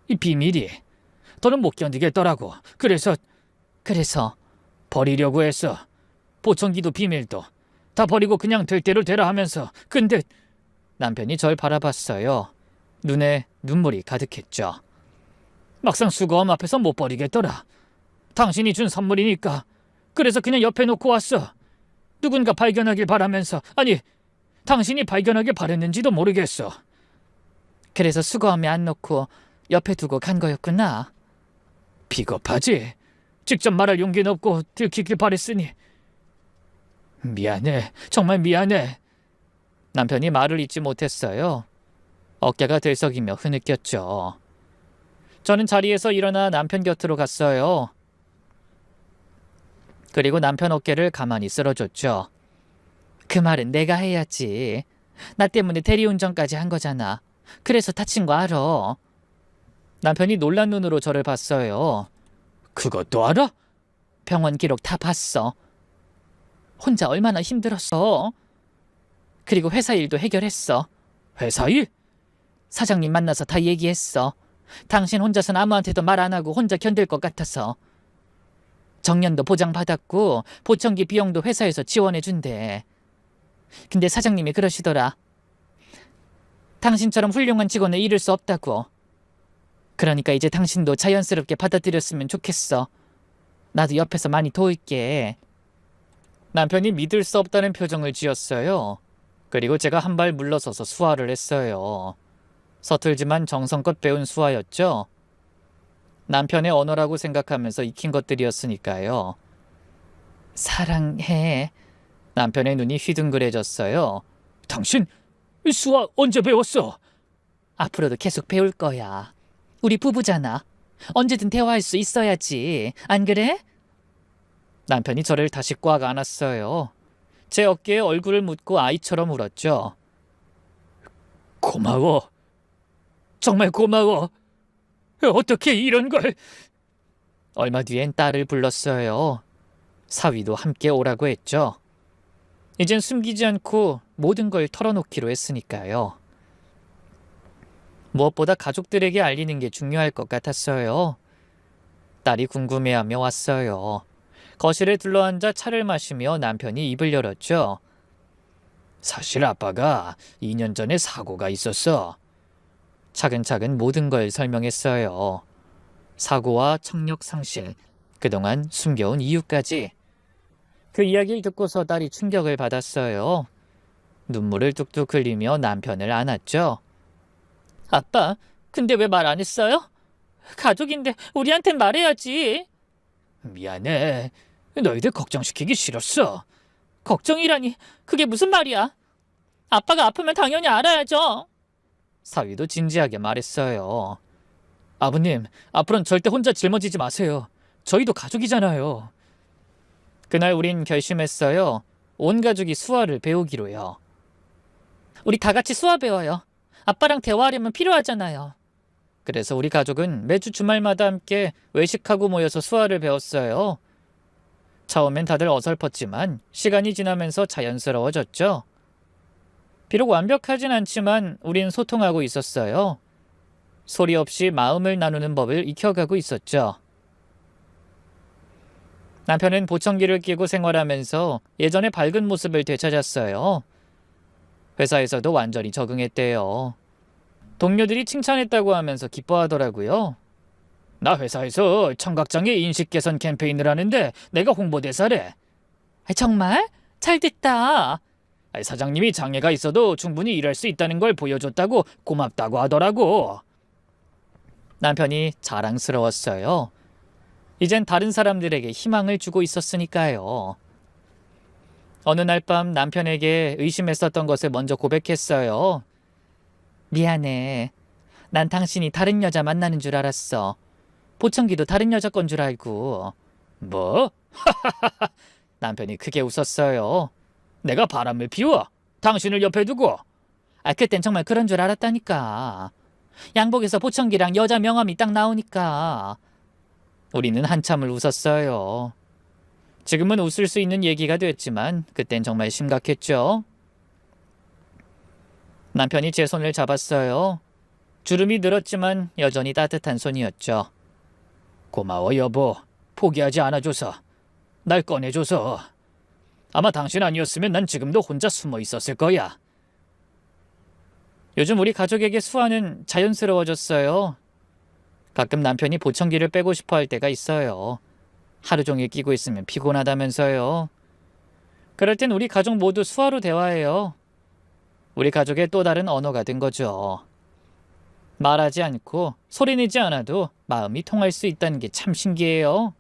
이 비밀이. 더는 못 견디겠더라고. 그래서 버리려고 했어. 보청기도 비밀도. 다 버리고 그냥 될 대로 되라 하면서. 근데 남편이 절 바라봤어요. 눈에 눈물이 가득했죠. 막상 수거함 앞에서 못 버리겠더라. 당신이 준 선물이니까. 그래서 그냥 옆에 놓고 왔어. 누군가 발견하길 바라면서. 아니, 당신이 발견하길 바랬는지도 모르겠어. 그래서 수거함에 안 넣고 옆에 두고 간 거였구나. 비겁하지? 직접 말할 용기는 없고 들키길 바랬으니. 미안해. 정말 미안해. 남편이 말을 잇지 못했어요. 어깨가 들썩이며 흐느꼈죠. 저는 자리에서 일어나 남편 곁으로 갔어요. 그리고 남편 어깨를 가만히 쓸어줬죠. 그 말은 내가 해야지. 나 때문에 대리운전까지 한 거잖아. 그래서 다친 거 알아. 남편이 놀란 눈으로 저를 봤어요. 그것도 알아? 병원 기록 다 봤어. 혼자 얼마나 힘들었어. 그리고 회사 일도 해결했어. 회사 일? 사장님 만나서 다 얘기했어. 당신 혼자선 아무한테도 말 안 하고 혼자 견딜 것 같아서. 정년도 보장받았고 보청기 비용도 회사에서 지원해준대. 근데 사장님이 그러시더라. 당신처럼 훌륭한 직원을 잃을 수 없다고. 그러니까 이제 당신도 자연스럽게 받아들였으면 좋겠어. 나도 옆에서 많이 도울게. 남편이 믿을 수 없다는 표정을 지었어요. 그리고 제가 한 발 물러서서 수화를 했어요. 서툴지만 정성껏 배운 수화였죠. 남편의 언어라고 생각하면서 익힌 것들이었으니까요. 사랑해. 남편의 눈이 휘둥그레졌어요. 당신 수화 언제 배웠어? 앞으로도 계속 배울 거야. 우리 부부잖아. 언제든 대화할 수 있어야지. 안 그래? 남편이 저를 다시 꽉 안았어요. 제 어깨에 얼굴을 묻고 아이처럼 울었죠. 고마워. 정말 고마워. 어떻게 이런 걸. 얼마 뒤엔 딸을 불렀어요. 사위도 함께 오라고 했죠. 이젠 숨기지 않고 모든 걸 털어놓기로 했으니까요. 무엇보다 가족들에게 알리는 게 중요할 것 같았어요. 딸이 궁금해하며 왔어요. 거실에 둘러앉아 차를 마시며 남편이 입을 열었죠. 사실 아빠가 2년 전에 사고가 있었어. 차근차근 모든 걸 설명했어요. 사고와 청력 상실, 그동안 숨겨온 이유까지. 그 이야기를 듣고서 딸이 충격을 받았어요. 눈물을 뚝뚝 흘리며 남편을 안았죠. 아빠, 근데 왜 말 안 했어요? 가족인데 우리한텐 말해야지. 미안해. 너희들 걱정시키기 싫었어. 걱정이라니, 그게 무슨 말이야? 아빠가 아프면 당연히 알아야죠. 사위도 진지하게 말했어요. 아버님, 앞으로는 절대 혼자 짊어지지 마세요. 저희도 가족이잖아요. 그날 우린 결심했어요. 온 가족이 수화를 배우기로요. 우리 다 같이 수화 배워요. 아빠랑 대화하려면 필요하잖아요. 그래서 우리 가족은 매주 주말마다 함께 외식하고 모여서 수화를 배웠어요. 처음엔 다들 어설펐지만 시간이 지나면서 자연스러워졌죠. 비록 완벽하진 않지만 우린 소통하고 있었어요. 소리 없이 마음을 나누는 법을 익혀가고 있었죠. 남편은 보청기를 끼고 생활하면서 예전의 밝은 모습을 되찾았어요. 회사에서도 완전히 적응했대요. 동료들이 칭찬했다고 하면서 기뻐하더라고요. 나 회사에서 청각장애 인식 개선 캠페인을 하는데 내가 홍보대사래. 정말? 잘 됐다. 사장님이 장애가 있어도 충분히 일할 수 있다는 걸 보여줬다고 고맙다고 하더라고. 남편이 자랑스러웠어요. 이젠 다른 사람들에게 희망을 주고 있었으니까요. 어느 날 밤 남편에게 의심했었던 것을 먼저 고백했어요. 미안해. 난 당신이 다른 여자 만나는 줄 알았어. 보청기도 다른 여자 건 줄 알고. 뭐? 남편이 크게 웃었어요. 내가 바람을 피워? 당신을 옆에 두고? 그땐 정말 그런 줄 알았다니까. 양복에서 보청기랑 여자 명함이 딱 나오니까. 우리는 한참을 웃었어요. 지금은 웃을 수 있는 얘기가 됐지만 그땐 정말 심각했죠. 남편이 제 손을 잡았어요. 주름이 늘었지만 여전히 따뜻한 손이었죠. 고마워 여보. 포기하지 않아줘서. 날 꺼내줘서. 아마 당신 아니었으면 난 지금도 혼자 숨어 있었을 거야. 요즘 우리 가족에게 수아는 자연스러워졌어요. 가끔 남편이 보청기를 빼고 싶어 할 때가 있어요. 하루 종일 끼고 있으면 피곤하다면서요. 그럴 땐 우리 가족 모두 수아로 대화해요. 우리 가족의 또 다른 언어가 된 거죠. 말하지 않고 소리내지 않아도 마음이 통할 수 있다는 게 참 신기해요.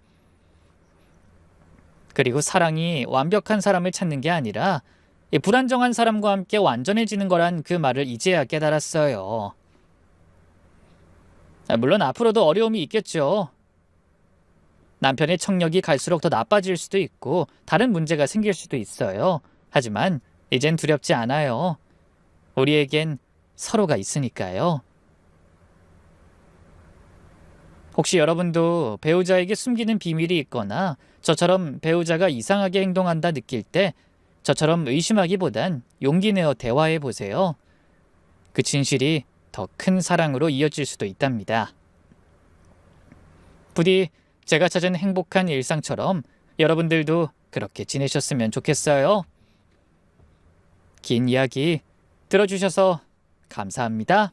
그리고 사랑이 완벽한 사람을 찾는 게 아니라 불안정한 사람과 함께 완전해지는 거란 그 말을 이제야 깨달았어요. 물론 앞으로도 어려움이 있겠죠. 남편의 청력이 갈수록 더 나빠질 수도 있고 다른 문제가 생길 수도 있어요. 하지만 이젠 두렵지 않아요. 우리에겐 서로가 있으니까요. 혹시 여러분도 배우자에게 숨기는 비밀이 있거나 저처럼 배우자가 이상하게 행동한다 느낄 때 저처럼 의심하기보단 용기 내어 대화해 보세요. 그 진실이 더 큰 사랑으로 이어질 수도 있답니다. 부디 제가 찾은 행복한 일상처럼 여러분들도 그렇게 지내셨으면 좋겠어요. 긴 이야기 들어주셔서 감사합니다.